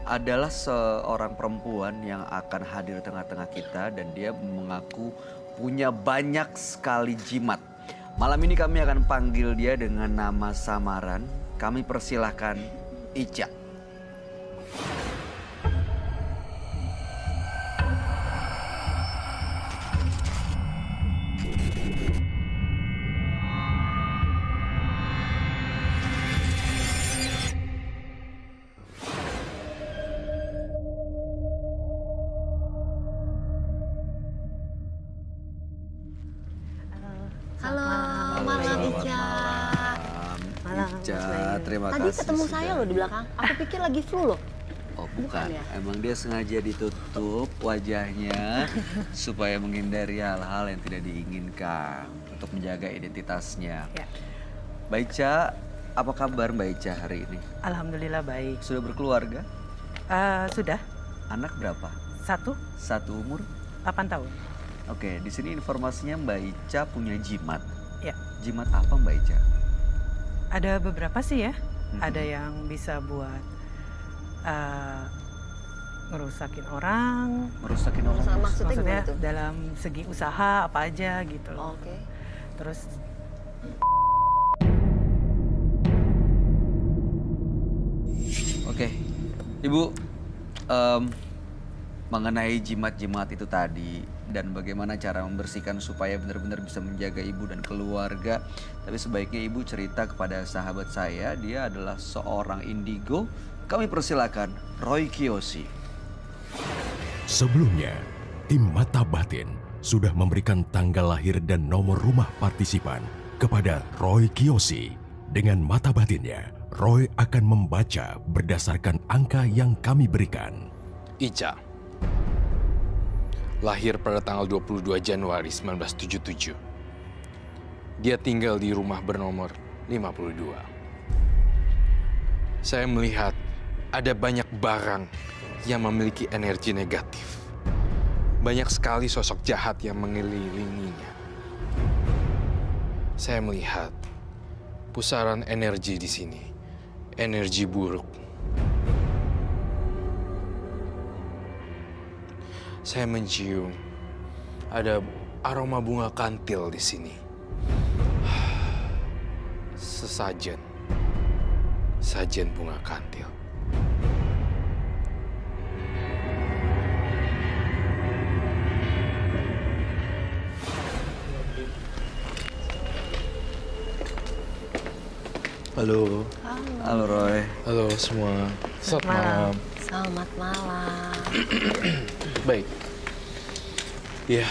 adalah seorang perempuan yang akan hadir di tengah-tengah kita dan dia mengaku punya banyak sekali jimat. Malam ini kami akan panggil dia dengan nama samaran. Kami persilahkan Ica. Halo, malam Ica. Ica, terima Tadi kasih. ketemu sudah- saya loh di belakang. Aku pikir lagi flu loh. Oh bukan, Bukan ya? emang dia sengaja ditutup wajahnya supaya menghindari hal-hal yang tidak diinginkan untuk menjaga identitasnya. Ya. Mbak Ica, apa kabar Mbak Ica hari ini? Alhamdulillah baik. Sudah berkeluarga? Sudah Anak berapa? 1, Satu umur? 8 tahun. Oke, di sini informasinya Mbak Ica punya jimat. Ya, Jimat apa Mbak Ica? ada beberapa sih ya. Ada yang bisa buat ngerusakin orang. Merusakin orang? Maksudnya Maksudnya gimana tuh? dalam segi usaha apa aja gitu loh. Oke. Terus Oke, Ibu, em, mengenai jimat-jimat itu tadi dan bagaimana cara membersihkan supaya benar-benar bisa menjaga ibu dan keluarga. Tapi sebaiknya ibu cerita kepada sahabat saya, dia adalah seorang indigo. Kami persilakan Roy Kiyoshi. Sebelumnya, tim Mata Batin sudah memberikan tanggal lahir dan nomor rumah partisipan kepada Roy Kiyoshi. Dengan mata batinnya, Roy akan membaca berdasarkan angka yang kami berikan. Ica. Lahir pada tanggal 22 Januari 1977. Dia tinggal di rumah bernomor 52. Saya melihat ada banyak barang yang memiliki energi negatif. Banyak sekali sosok jahat yang mengelilinginya. Saya melihat pusaran energi di sini, energi buruk. Saya mencium ada aroma bunga kantil di sini. Sesajen, sajen bunga kantil. Halo. Halo Roy. Halo semua, selamat malam. malam. Selamat malam. Baik. Ya,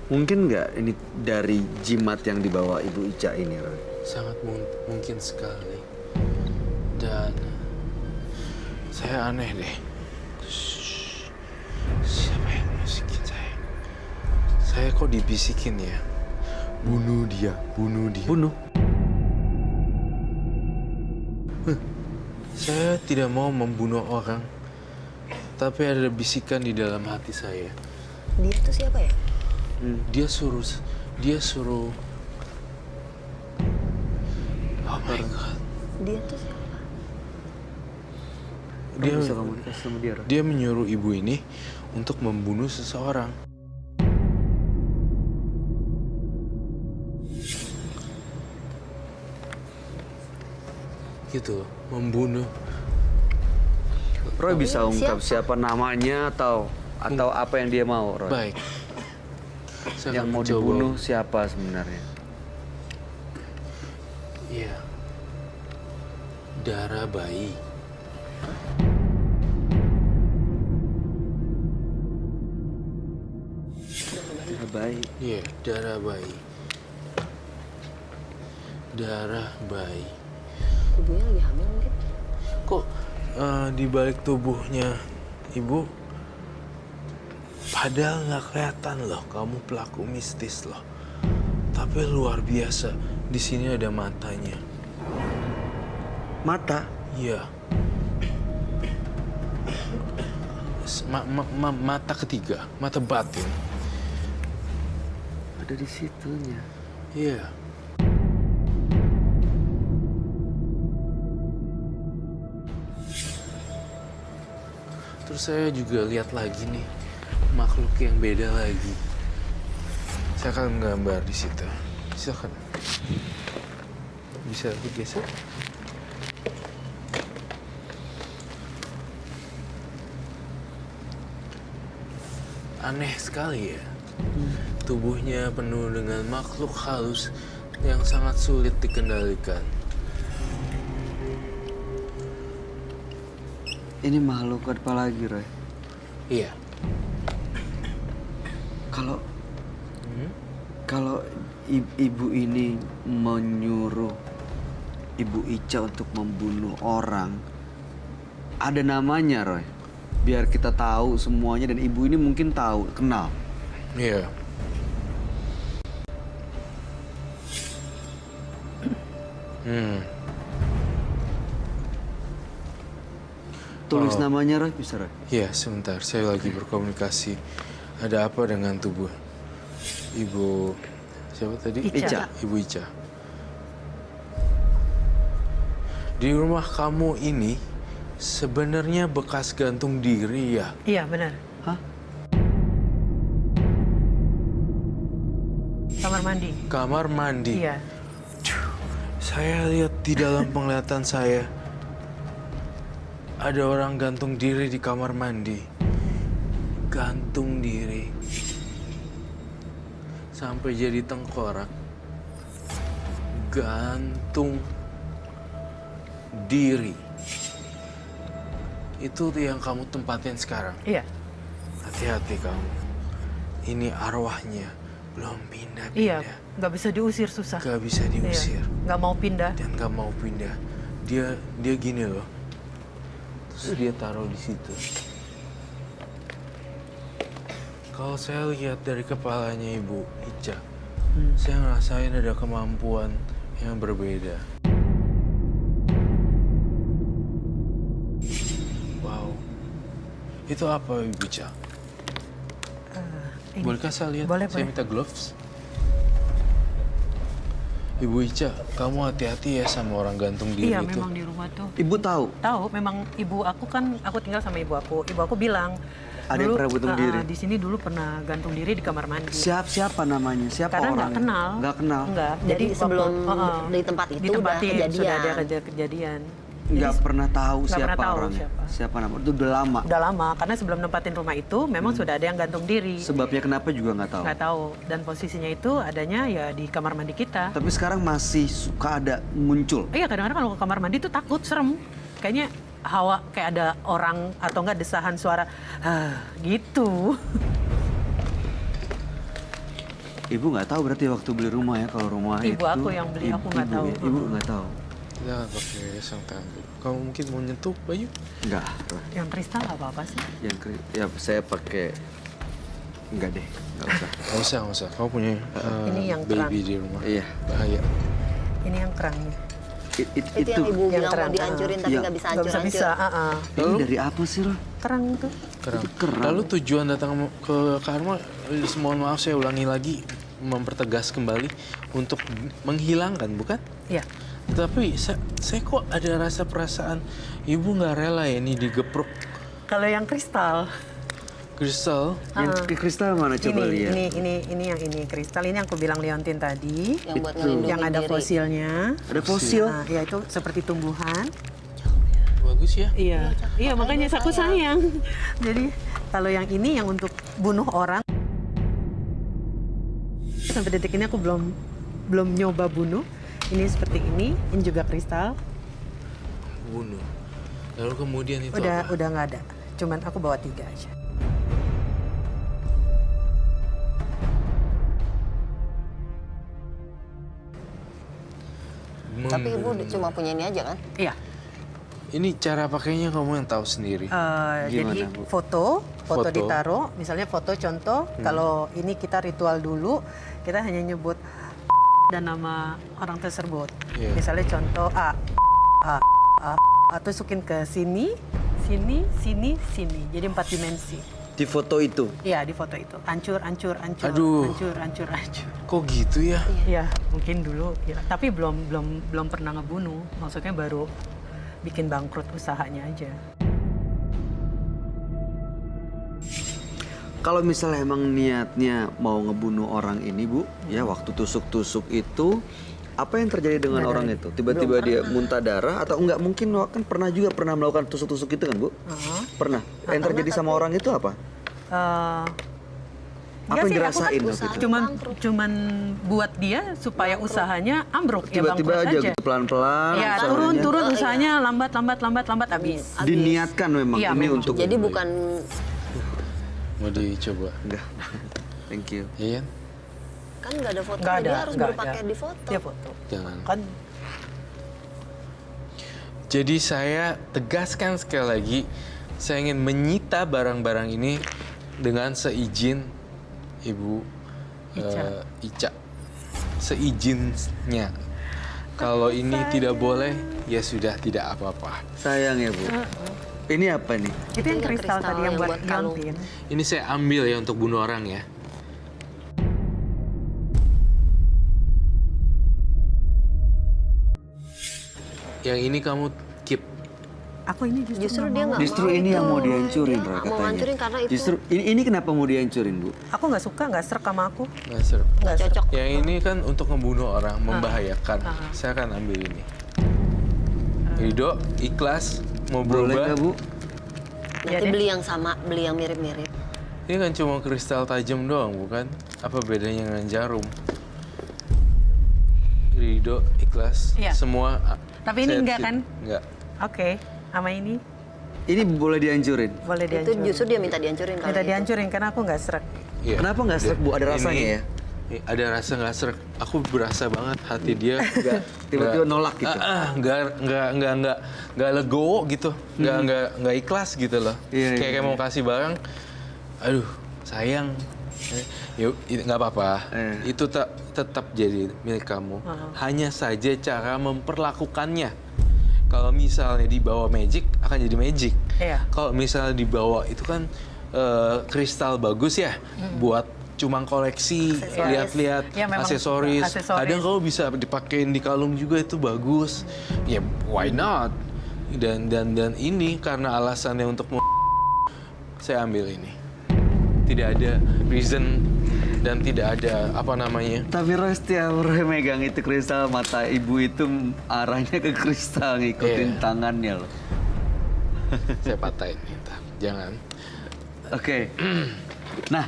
Mungkin nggak ini dari jimat yang dibawa Ibu Ica ini, Roy? Sangat mungkin sekali. Dan saya aneh deh. Shh. Siapa yang bisikin saya? Saya kok dibisikin ya? Bunuh dia, bunuh dia. Bunuh. Saya tidak mau membunuh orang, tapi ada bisikan di dalam hati saya. Dia tuh siapa ya? Dia suruh. Oh my God. Dia tuh siapa? Dia, Bisa komunikasi sama dia, Roy? dia menyuruh ibu ini untuk membunuh seseorang. Gitu, membunuh. Roy bisa ungkap Siapa? siapa namanya atau apa yang dia mau, Roy? Baik. Saya Yang akan mau mencoba. dibunuh siapa sebenarnya? Iya. Darah bayi. Baik. Iya, darah bayi. Darah bayi. Ibunya lagi hamil mungkin? Kok di balik tubuhnya ibu, padahal nggak kelihatan loh, kamu pelaku mistis loh. Tapi luar biasa, di sini ada matanya. Mata? Iya. Mata ketiga, mata batin. Ada di situnya. Iya. Terus saya juga lihat lagi nih makhluk yang beda lagi. Saya akan gambar di situ. Silakan. Bisa digeser? Aneh sekali ya. Tubuhnya penuh dengan makhluk halus yang sangat sulit dikendalikan. Ini makhluk apa lagi, Roy? Iya. Kalau ibu ini menyuruh Ibu Ica untuk membunuh orang, ada namanya, Roy. Biar kita tahu semuanya dan ibu ini mungkin tahu, kenal. Iya. Tulis Oh. namanya, Roy, bisa, Roy? Iya, sebentar. Saya lagi berkomunikasi. Ada apa dengan tubuh Ibu siapa tadi? Ica. Ibu Ica. Di rumah kamu ini sebenarnya bekas gantung diri ya? Iya, benar. Hah? Kamar mandi. Kamar mandi. Iya. Saya lihat di dalam penglihatan saya ada orang gantung diri di kamar mandi. Gantung diri. Sampai jadi tengkorak. Gantung diri. Itu yang kamu tempatin sekarang. Iya. Hati-hati kamu. Ini arwahnya belum pindah-pindah. Iya, nggak bisa diusir, susah. Gak bisa diusir. Iya. Nggak mau pindah. Dan gak mau pindah. Dia gini loh. Terus dia taruh di situ. Kalau saya lihat dari kepalanya Ibu Ica, saya ngerasain ada kemampuan yang berbeda. Wow. Itu apa Ibu Ica? Ini. Bolehkah saya lihat? Boleh, Saya boleh. minta gloves. Ibu Ica, kamu hati-hati ya sama orang gantung diri Iya, itu. memang di rumah tuh. Ibu tahu? Tahu, memang ibu aku kan, aku tinggal sama ibu aku. Ibu aku bilang, Ada yang pernah gantung diri? Di sini dulu pernah gantung diri di kamar mandi. Siapa namanya? Siapa Karena nggak orangnya? kenal. Nggak kenal? Enggak. Jadi sebelum waktu- di tempat itu di tempat udah itu sudah ada kejadian. kejadian. Nggak pernah tahu nggak siapa pernah tahu orangnya? siapa. Nama? Itu udah lama. Udah lama, karena sebelum nempatin rumah itu memang sudah ada yang gantung diri. Sebabnya kenapa juga nggak tahu. Nggak tahu. Dan posisinya itu adanya ya di kamar mandi kita. Tapi sekarang masih suka ada muncul. Iya, kadang-kadang kalau ke kamar mandi tuh takut, serem. Kayaknya hawa kayak ada orang atau enggak desahan suara gitu. Ibu nggak tahu berarti waktu beli rumah ya, kalau rumah Ibu itu. aku yang beli, aku nggak tahu. Ibu nggak tahu. Jangan pakai santan. Kamu mungkin mau nyentuh Bayu? Enggak. Yang kristal apa sih? Ya saya pakai. Enggak deh, nggak usah. Nggak usah. Kamu punya Ini yang baby terang. di rumah. Iya. Bahaya. Ini yang kerangnya. Itu yang ibu yang bilang terang. mau dihancurin tapi Iya. nggak bisa Nggak bisa hancur-hancur. bisa. Ini dari apa sih, Roh? Kerang itu. Kerang. Itu kerang. Lalu tujuan datang ke Karma, mohon maaf saya ulangi lagi, mempertegas kembali untuk menghilangkan, bukan? Iya. Tapi saya kok ada rasa perasaan ibu nggak rela ya ini digeprok Kalau yang kristal, kristal. Yang kristal mana coba lihat? ini yang ini kristal ini yang aku bilang Leontin tadi, Yang buat ngelindungin yang ada diri. fosilnya. Ada fosil. Nah, ya itu seperti tumbuhan. Bagus ya. Iya makanya aku sayang. Jadi kalau yang ini yang untuk bunuh orang, sampai detik ini aku belum nyoba bunuh. Ini seperti ini juga kristal. Bunuh. Lalu kemudian itu apa? Udah nggak ada. Cuman aku bawa 3 aja. Tapi ibu cuma punya ini aja kan? Iya. Ini cara pakainya kamu yang tahu sendiri. Jadi Bu? foto Foto. ditaruh, misalnya foto contoh, kalau ini kita ritual dulu, kita hanya nyebut dan nama orang tersebut. Iya. Misalnya contoh A, tusukin ke sini. Jadi 4 dimensi. Di foto itu. Iya, di foto itu. Hancur. Aduh. Hancur. Kok gitu ya? Iya, mungkin dulu. Ya. Tapi belum pernah ngebunuh. Maksudnya baru bikin bangkrut usahanya aja. Kalau misalnya emang niatnya mau ngebunuh orang ini, Bu, ya waktu tusuk-tusuk itu, apa yang terjadi dengan orang itu? Tiba-tiba dia muntah darah atau enggak? Mungkin kan pernah melakukan tusuk-tusuk itu kan, Bu? Pernah. Yang terjadi sama orang itu apa? Apa yang dirasain waktu itu? Cuman buat dia supaya usahanya ambruk, ya Tiba-tiba bangkrut aja aja. gitu, pelan-pelan. Ya usahanya. turun usahanya lambat habis. Diniatkan memang Iya, ini memang. untuk. Jadi bukan Mau dicoba? Enggak. Thank you. Iya. kan nggak ada foto, Nggak dia ada, harus nggak berpakaian ada. di foto. Dia foto. Jangan. Kan Jadi saya tegaskan sekali lagi, saya ingin menyita barang-barang ini dengan seizin Ibu Ica. Seizinnya. Kalau ini tidak boleh, ya sudah tidak apa-apa. Sayang ya, Bu. Ini apa nih? itu yang kristal tadi yang buat kalung. Leontin. Ini saya ambil ya untuk bunuh orang ya. Yang ini kamu keep. Aku ini Justru dia nggak Justru mau ini itu. yang mau dihancurin, Dia Roy, nggak mau katanya. hancurin karena itu Justru ini kenapa mau dihancurin, Bu? Aku nggak suka, nggak serak sama aku. Nggak seru. nggak cocok. Yang ini kan untuk membunuh orang, membahayakan. Saya akan ambil ini. Ridho, ikhlas, mau Boleh berubah. nggak, Bu? Nanti Ya deh. beli yang sama, beli yang mirip-mirip. Ini kan cuma kristal tajam doang, bukan? Apa bedanya dengan jarum? Ridho, ikhlas, Iya. semua. Tapi ini saya enggak kan? Enggak. Oke, sama ini Ini boleh dihancurin. boleh Itu dihancurin. justru dia minta dihancurin kalau Minta gitu. dihancurin karena aku nggak serak. Iya. Kenapa nggak serak, Bu? Ada rasanya ya? Ada rasa nggak serak. Aku berasa banget hati dia. Tiba-tiba nolak gitu. Nggak legowo gitu. Nggak ikhlas gitu loh. Iya, Kayak mau kasih barang. Aduh, sayang. Yuk, nggak apa-apa. Itu tetap jadi milik kamu. Hanya saja cara memperlakukannya. Kalau misalnya dibawa magic, akan jadi magic. Iya. Kalau misalnya dibawa itu kan kristal bagus ya, buat cuma koleksi, lihat-lihat Ya, memang aksesoris. aksesoris. Kadang kalau bisa dipakein di kalung juga itu bagus. Ya why not? Dan ini karena alasannya untuk saya ambil ini. Tidak ada reason dan tidak ada apa namanya. Tapi Roy setiap Roy megang itu kristal, mata ibu itu arahnya ke kristal, ngikutin Iya. tangannya loh. Saya patahin nih, ntar. Jangan. Oke. Nah,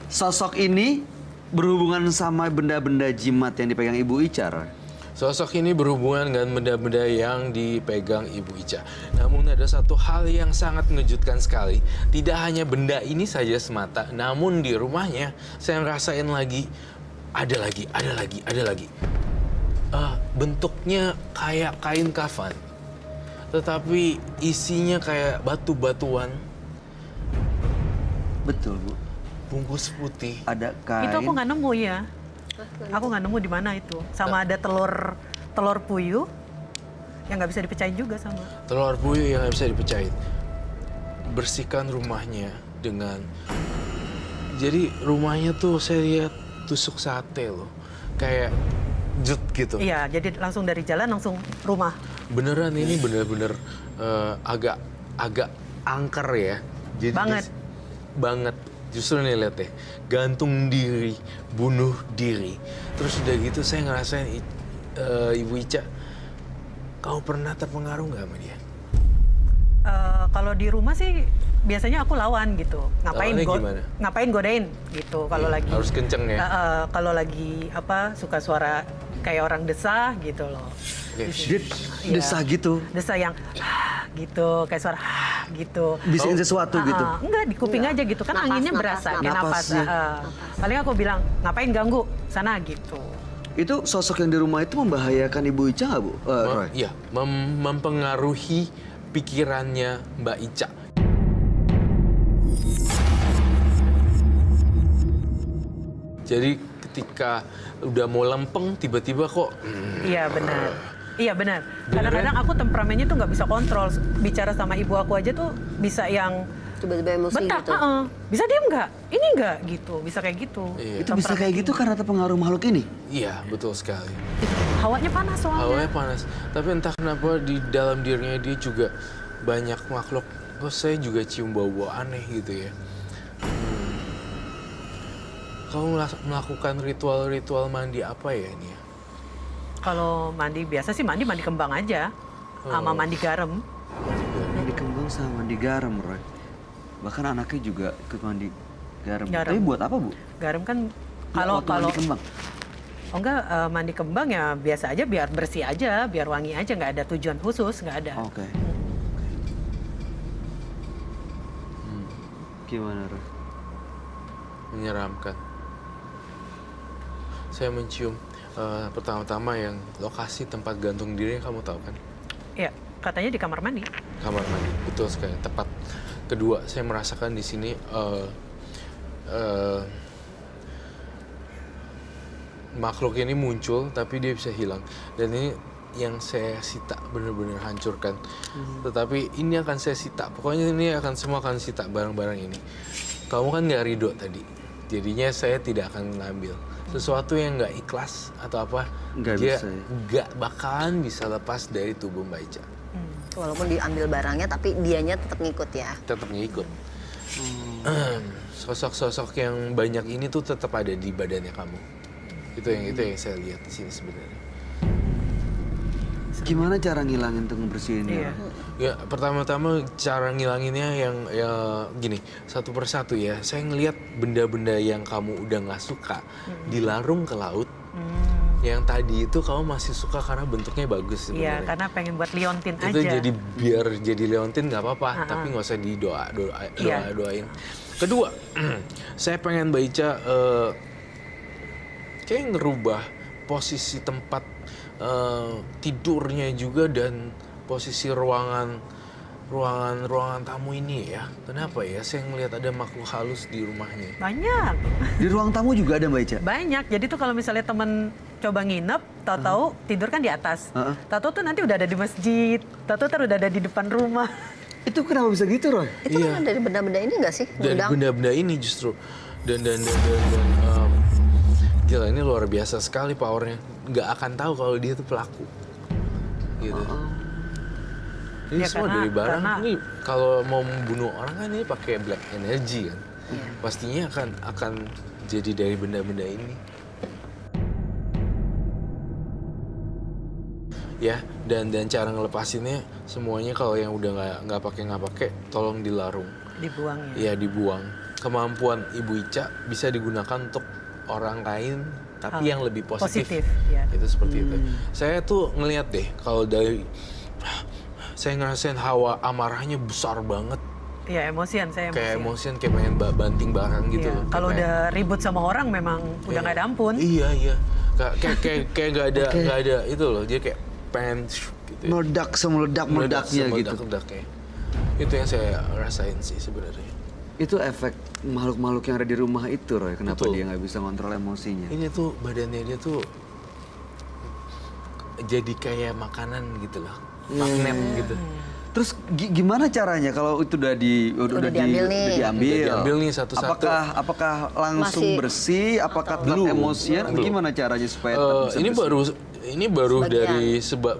sosok ini berhubungan sama benda-benda jimat yang dipegang Ibu Ica, Roy. Sosok ini berhubungan dengan benda-benda yang dipegang Ibu Ica. Namun ada satu hal yang sangat mengejutkan sekali. Tidak hanya benda ini saja semata, namun di rumahnya saya ngerasain lagi ada lagi. Bentuknya kayak kain kafan, tetapi isinya kayak batu-batuan, Betul, Bu. bungkus putih. Ada kain. Itu aku nggak nemu ya. Aku nggak nemu di mana itu. Sama ada telur puyuh yang nggak bisa dipecahin juga sama. Telur puyuh yang nggak bisa dipecahin. Bersihkan rumahnya dengan... Jadi rumahnya tuh saya lihat tusuk sate loh. Kayak jut gitu. Iya, jadi langsung dari jalan langsung rumah. Beneran ini bener-bener agak angker ya. Jadi Banget. Banget. Justru nih lihat deh. Gantung diri, bunuh diri. Terus udah gitu saya ngerasain Ibu Ica, kau pernah terpengaruh nggak sama dia? Kalau di rumah sih biasanya aku lawan gitu. Lawannya gimana? Ngapain godain gitu. Kalau Iya, lagi harus kenceng ya? Kalau lagi suka suara kayak orang desah gitu loh. Oke. Dia Iya. desah gitu. Desah yang gitu, kayak suara gitu. Bisikin sesuatu gitu. Enggak, di kuping aja gitu. Kan Napas, anginnya napas, berasa, napas. kayak napas. Napasnya. Paling aku bilang, ngapain ganggu? Sana gitu. Itu sosok yang di rumah itu membahayakan Ibu Ica nggak, Bu? Roy? Iya, mempengaruhi pikirannya Mbak Ica. Jadi ketika udah mau lempeng, tiba-tiba kok Iya benar. Iya benar. Bener Kadang-kadang aku temperamennya tuh nggak bisa kontrol. Bicara sama ibu aku aja tuh bisa yang Tiba-tiba emosi bentak, gitu. bisa diam nggak? Ini nggak gitu, bisa kayak gitu. Iya. Itu bisa kayak gitu karena terpengaruh makhluk ini? iya, betul sekali. Hawanya panas soalnya. Hawanya panas. Tapi entah kenapa di dalam dirinya dia juga banyak makhluk. Kok saya juga cium bau-bau aneh gitu ya. Kamu melakukan ritual-ritual mandi apa ya ini ya? Kalau mandi biasa sih mandi kembang aja, sama mandi garam. Mandi kembang sama mandi garam, Roy. Bahkan anaknya juga ikut mandi garam. Garam. Tapi buat apa, Bu? Garam kan Ya, kalau waktu mandi kembang. oh enggak, mandi kembang ya biasa aja, biar bersih aja, biar wangi aja, nggak ada tujuan khusus, nggak ada. Oke. Gimana, Roy? Menyeramkan. Saya mencium pertama-tama yang lokasi tempat gantung diri kamu tahu kan? Ya, katanya di kamar mandi. Kamar mandi, betul sekali. Tepat. Kedua, saya merasakan di sini makhluk ini muncul, tapi dia bisa hilang. Dan ini yang saya sita, benar-benar hancurkan. Tetapi ini akan saya sita. Pokoknya ini semua akan sita barang-barang ini. Kamu kan nggak ridho tadi, jadinya saya tidak akan mengambil sesuatu yang nggak ikhlas atau apa. Nggak dia bisa ya? nggak bakalan bisa lepas dari tubuh Mbak Ica. Walaupun diambil barangnya, tapi dianya tetap ngikut ya. Tetap ngikut. Sosok-sosok yang banyak ini tuh tetap ada di badannya kamu. Itu yang saya lihat di sini sebenarnya. Gimana cara ngilangin tuh ngebersihinnya? Iya. Ya, pertama-tama cara ngilanginnya yang ya gini, satu persatu ya. Saya ngelihat benda-benda yang kamu udah nggak suka dilarung ke laut. Yang tadi itu kamu masih suka karena bentuknya bagus Iya, sebenarnya. karena pengen buat liontin Itu aja. jadi biar jadi leontin nggak apa-apa, tapi nggak usah Iya. doain. Kedua, saya pengen Mbak Ica kayak ngerubah posisi tempat tidurnya juga dan posisi ruangan tamu ini ya. Kenapa ya? Saya ngelihat ada makhluk halus di rumahnya. Banyak. Di ruang tamu juga ada, Mbak Ica? Banyak. Jadi tuh kalau misalnya temen coba nginep, tahu-tahu tidur kan di atas. Tahu-tahu tuh nanti udah ada di masjid, tahu-tahu udah ada di depan rumah. Itu kenapa bisa gitu, Roy? Itu Iya. kan dari benda-benda ini nggak sih? Dari Gudang? benda-benda ini justru dan gila, ini luar biasa sekali powernya. Nggak akan tahu kalau dia tuh pelaku gitu. Ini Ya, semua karena- dari barang. karena- Ini kalau mau membunuh orang kan ini pakai black energy kan. Pastinya akan jadi dari benda-benda ini. Ya, dan cara ngelepasinnya semuanya kalau yang udah nggak pakai tolong dilarung. Dibuang ya. Ya, dibuang. Kemampuan Ibu Ica bisa digunakan untuk orang lain, tapi yang lebih positif. ya. Itu seperti itu. Saya tuh ngelihat deh, kalau dari saya ngerasain hawa amarahnya besar banget. Iya, emosian saya Kayak emosian. emosian, kayak main banting barang gitu Iya, loh. kalau Kayak- udah ribut sama orang memang udah nggak ada ampun. Iya, iya. Kayak nggak ada itu loh. Dia kayak pengen gitu. Ya. Meledak semeledak-meledaknya gitu. Meledak-meledaknya. Itu yang saya rasain sih sebenarnya. Itu efek makhluk-makhluk yang ada di rumah itu, Roy. Kenapa Betul. dia nggak bisa ngontrol emosinya? Ini tuh badannya dia tuh jadi kayak makanan gitu loh. Magnet gitu. Terus gimana caranya kalau itu udah diambil nih. udah diambil? Udah diambil nih satu-satu. Apakah langsung Masih- bersih? Apakah tetap Belum. emosian? Belum. Gimana caranya supaya tetap bisa Ini bersih? baru Sebagian. dari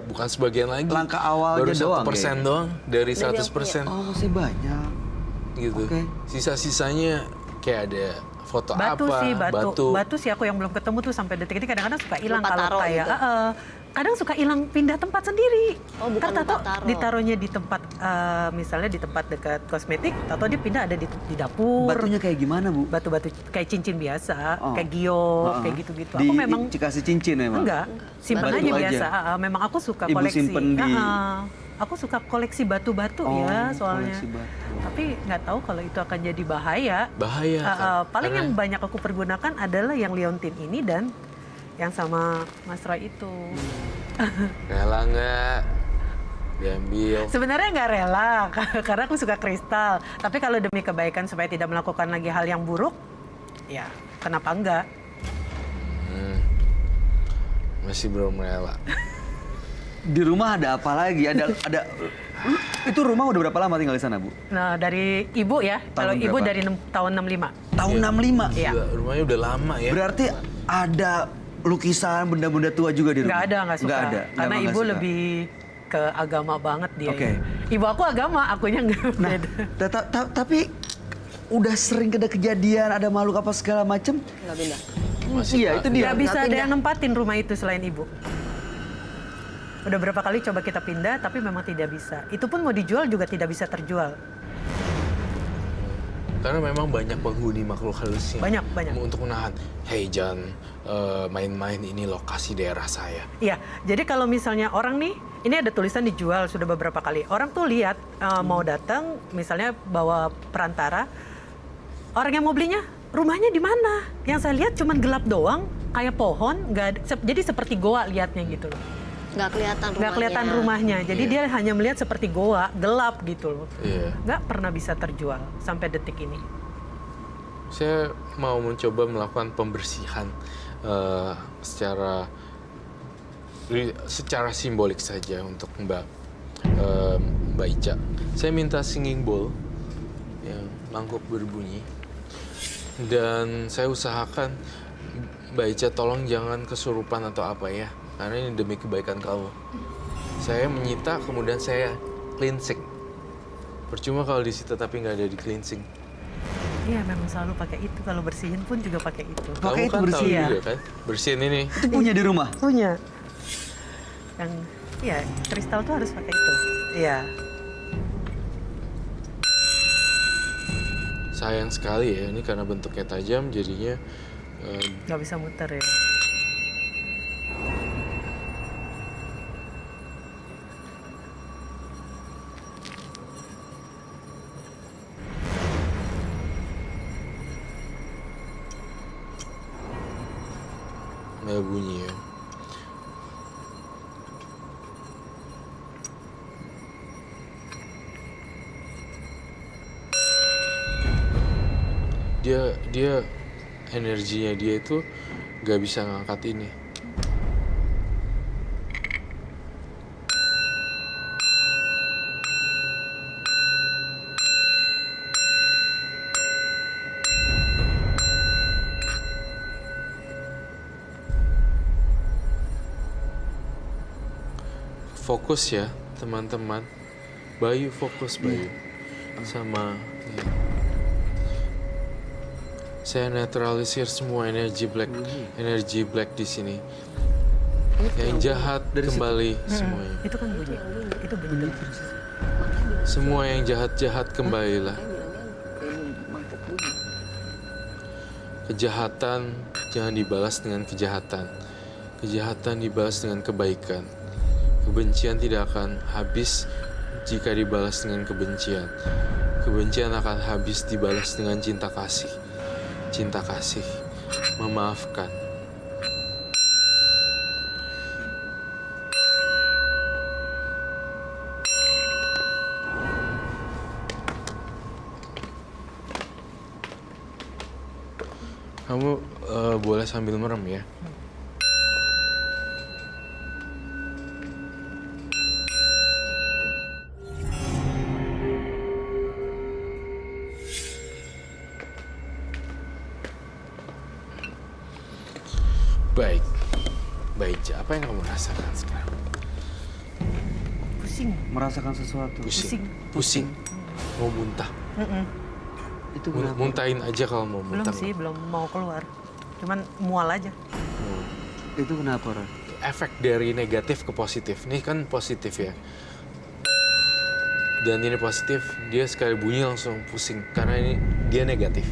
bukan sebagian lagi. Langkah awalnya baru doang 1% doang dari 100%. Oh, masih banyak. Gitu. Oke. Sisa-sisanya kayak ada foto Batu apa, sih, batu sih aku yang belum ketemu tuh sampai detik ini kadang-kadang suka hilang Lupa kalau taruh kayak gitu. kadang suka hilang pindah tempat sendiri. Oh, bukan Ntar tato lupa taruh. ditaruhnya di tempat misalnya di tempat dekat kosmetik, atau dia pindah ada di dapur. Batunya kayak gimana, Bu? Batu-batu kayak cincin biasa, Oh. kayak gio, Heeh. kayak gitu-gitu. Di, Aku memang dikasih cincin memang? enggak, simpen Batu aja aja. biasa. Memang aku suka Ibu koleksi. simpen di- Aku suka koleksi batu-batu Oh, ya soalnya. koleksi batu. Tapi nggak tahu kalau itu akan jadi bahaya. Bahaya. Kan? Paling Karena yang banyak aku pergunakan adalah yang liontin ini dan yang sama Mas Roy itu. rela nggak diambil. Sebenarnya nggak rela karena aku suka kristal. Tapi kalau demi kebaikan supaya tidak melakukan lagi hal yang buruk, ya kenapa enggak? Masih belum rela. Di rumah ada apa lagi? Ada itu rumah udah berapa lama tinggal di sana, Bu? Nah dari ibu ya, kalau Tahun ibu berapa? dari tahun 65. Tahun 65. Iya. Gila, rumahnya udah lama ya. Berarti ada lukisan benda-benda tua juga di rumah? Nggak ada, nggak suka. Nggak ada. Karena Memang ibu nggak suka. lebih ke agama banget dia. Oke. Ibu aku agama, akunya nggak. Nah, beda. tapi udah sering ada kejadian, ada makhluk apa segala macem? Nggak pindah. Masih Iya, itu dia. Nggak bisa Nggak ada pindah. yang nempatin rumah itu selain ibu. Udah berapa kali coba kita pindah, tapi memang tidak bisa. Itu pun mau dijual juga tidak bisa terjual. Karena memang banyak penghuni makhluk halus yang Banyak. untuk menahan. Hey, jangan main-main, ini lokasi daerah saya. Iya, jadi kalau misalnya orang nih, ini ada tulisan dijual sudah beberapa kali. Orang tuh lihat mau datang, misalnya bawa perantara, orang yang mau belinya rumahnya di mana? Yang saya lihat cuman gelap doang, kayak pohon, nggak ada, jadi seperti goa liatnya gitu loh. Nggak kelihatan rumahnya. Nggak kelihatan rumahnya, jadi Iya. dia hanya melihat seperti goa, gelap gitu loh. Iya. Nggak pernah bisa terjual sampai detik ini. Saya mau mencoba melakukan pembersihan secara simbolik saja untuk Mbak Ica. Saya minta singing bowl yang mangkuk berbunyi, dan saya usahakan Mbak Ica tolong jangan kesurupan atau apa ya, karena ini demi kebaikan kamu. Saya menyita, kemudian saya cleansing. Percuma kalau disita tapi nggak ada di cleansing. Iya, memang selalu pakai itu. Kalau bersihin pun juga pakai itu. Pakai Kamu itu kan tahu bersihin? juga kan, bersihin ini. Itu punya di rumah? Punya. Yang, ya kristal tuh harus pakai itu. Iya. Sayang sekali ya, ini karena bentuknya tajam jadinya Nggak bisa muter ya. nggak bunyi ya. Dia energinya dia itu nggak bisa ngangkat ini. Fokus ya teman-teman. Bayu fokus Bayu sama ya. Saya netralisir semua energi black di sini. Yang jahat kembali semuanya. Itu kan bunyi. Itu bunyi. Semua yang jahat-jahat kembalilah. Kejahatan jangan dibalas dengan kejahatan. Kejahatan dibalas dengan kebaikan. Kebencian tidak akan habis jika dibalas dengan kebencian. Kebencian akan habis dibalas dengan cinta kasih. Cinta kasih, memaafkan. Kamu boleh sambil merem ya. Baik, baik. Apa yang kamu rasakan sekarang? Pusing. Merasakan sesuatu. Pusing. Pusing. Mau muntah. Itu kenapa? Muntahin aja kalau mau Belum muntah. sih, belum mau keluar. Cuman mual aja. Itu kenapa, Ran? Efek dari negatif ke positif. Ini kan positif ya. Dan ini positif, dia sekali bunyi langsung pusing. Karena ini dia negatif.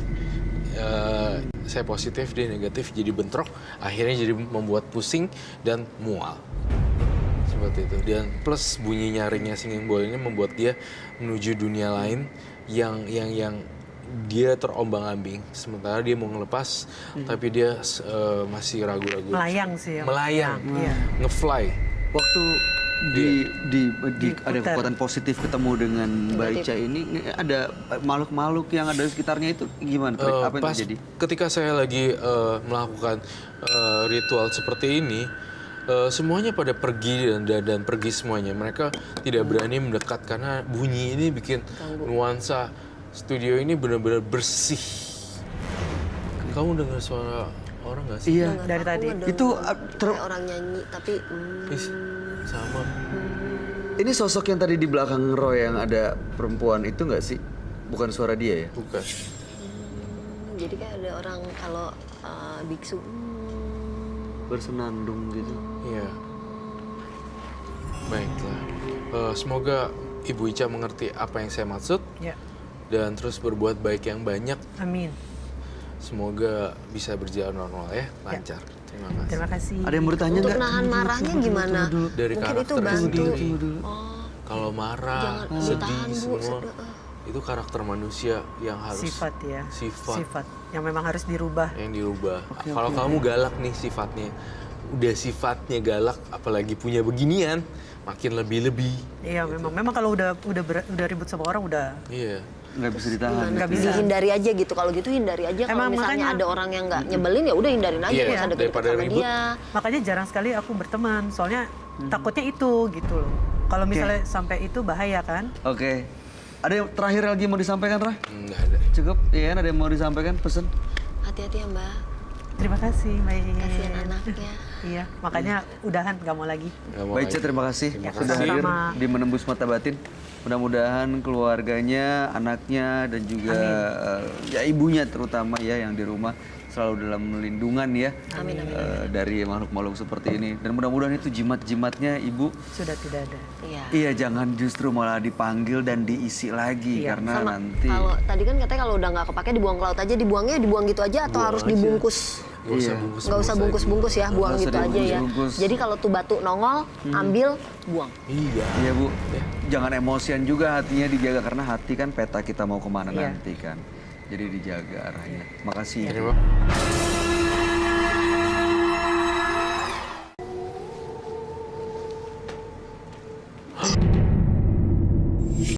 Saya positif, dia negatif, jadi bentrok. Akhirnya jadi membuat pusing dan mual. Seperti itu. Dan plus bunyi nyaringnya singing bowl ini membuat dia menuju dunia lain yang dia terombang-ambing. Sementara dia mau ngelepas, tapi dia masih ragu-ragu. Melayang sih ya. Melayang. Iya. Ngefly. Waktu di ada Diputar. kekuatan positif ketemu dengan Mbak Ica ini ada makhluk-makhluk yang ada di sekitarnya itu gimana? Apa yang Pas terjadi? ketika saya lagi melakukan ritual seperti ini, semuanya pada pergi dan pergi semuanya. Mereka tidak berani mendekat karena bunyi ini bikin nuansa studio ini benar-benar bersih. Kamu dengar suara orang nggak sih? Iya. Dari tadi. Itu kayak orang nyanyi tapi Is, sama. ini sosok yang tadi di belakang Roy yang ada perempuan itu nggak sih? Bukan suara dia ya? Bukan. jadi kayak ada orang kalau biksu Bersenandung gitu. Iya. Baiklah. Semoga Ibu Ica mengerti apa yang saya maksud Ya. dan terus berbuat baik yang banyak. Amin. Semoga bisa berjalan normal ya, lancar. Terima kasih. Terima kasih. Ada yang mau ditanya untuk nggak? nahan marahnya gimana Dari mungkin itu karakter bantu sendiri. oh Kalau marah, jangan sedih, ditahan bu semua itu karakter manusia yang harus Sifat ya. Sifat Yang memang harus dirubah. yang dirubah. Kalau kamu galak nih sifatnya, udah sifatnya galak, apalagi punya beginian, makin lebih-lebih. Iya, memang kalau udah ribut sama orang udah. Iya. Nggak bisa ditahan. Nggak bisa. dihindari aja gitu kalau gitu hindari aja kalau Emang misalnya makanya- ada orang yang nggak nyebelin ya udah hindarin aja Iya, nggak usah deket-deket daripada sama ribut. dia Makanya jarang sekali aku berteman, soalnya takutnya itu gitu loh. Kalau misalnya sampai itu bahaya kan? Oke. Ada yang terakhir lagi mau disampaikan, Rah? Nggak ada. Cukup? Iya, ada yang mau disampaikan? Pesen? hati-hati ya mbak Terima kasih, Mbak Iin. kasihan anaknya Iya, makanya udahan nggak mau lagi. Nggak mau Baik, Ica, lagi. terima kasih Terima sudah kasih. hadir Sama-sama. di Menembus Mata Batin. Mudah-mudahan keluarganya, anaknya, dan juga ya ibunya terutama ya yang di rumah selalu dalam lindungan ya Amin, amin, dari makhluk-makhluk seperti ini. Dan mudah-mudahan itu jimat-jimatnya ibu, Sudah tidak ada. iya iya jangan justru malah dipanggil dan diisi lagi Iya. karena sama nanti kalau tadi kan katanya kalau udah nggak kepake dibuang ke laut aja dibuangnya dibuang gitu aja atau harus dibungkus Nggak usah Iya. bungkus. nggak usah bungkus-bungkus ya buang Nggak usah gitu aja ya dibungkus-bungkus. jadi kalau tuh batu nongol ambil buang Iya. iya bu, jangan emosian juga hatinya dijaga karena hati kan peta kita mau kemana Iya. nanti kan. Jadi dijaga arahnya. Makasih. Terima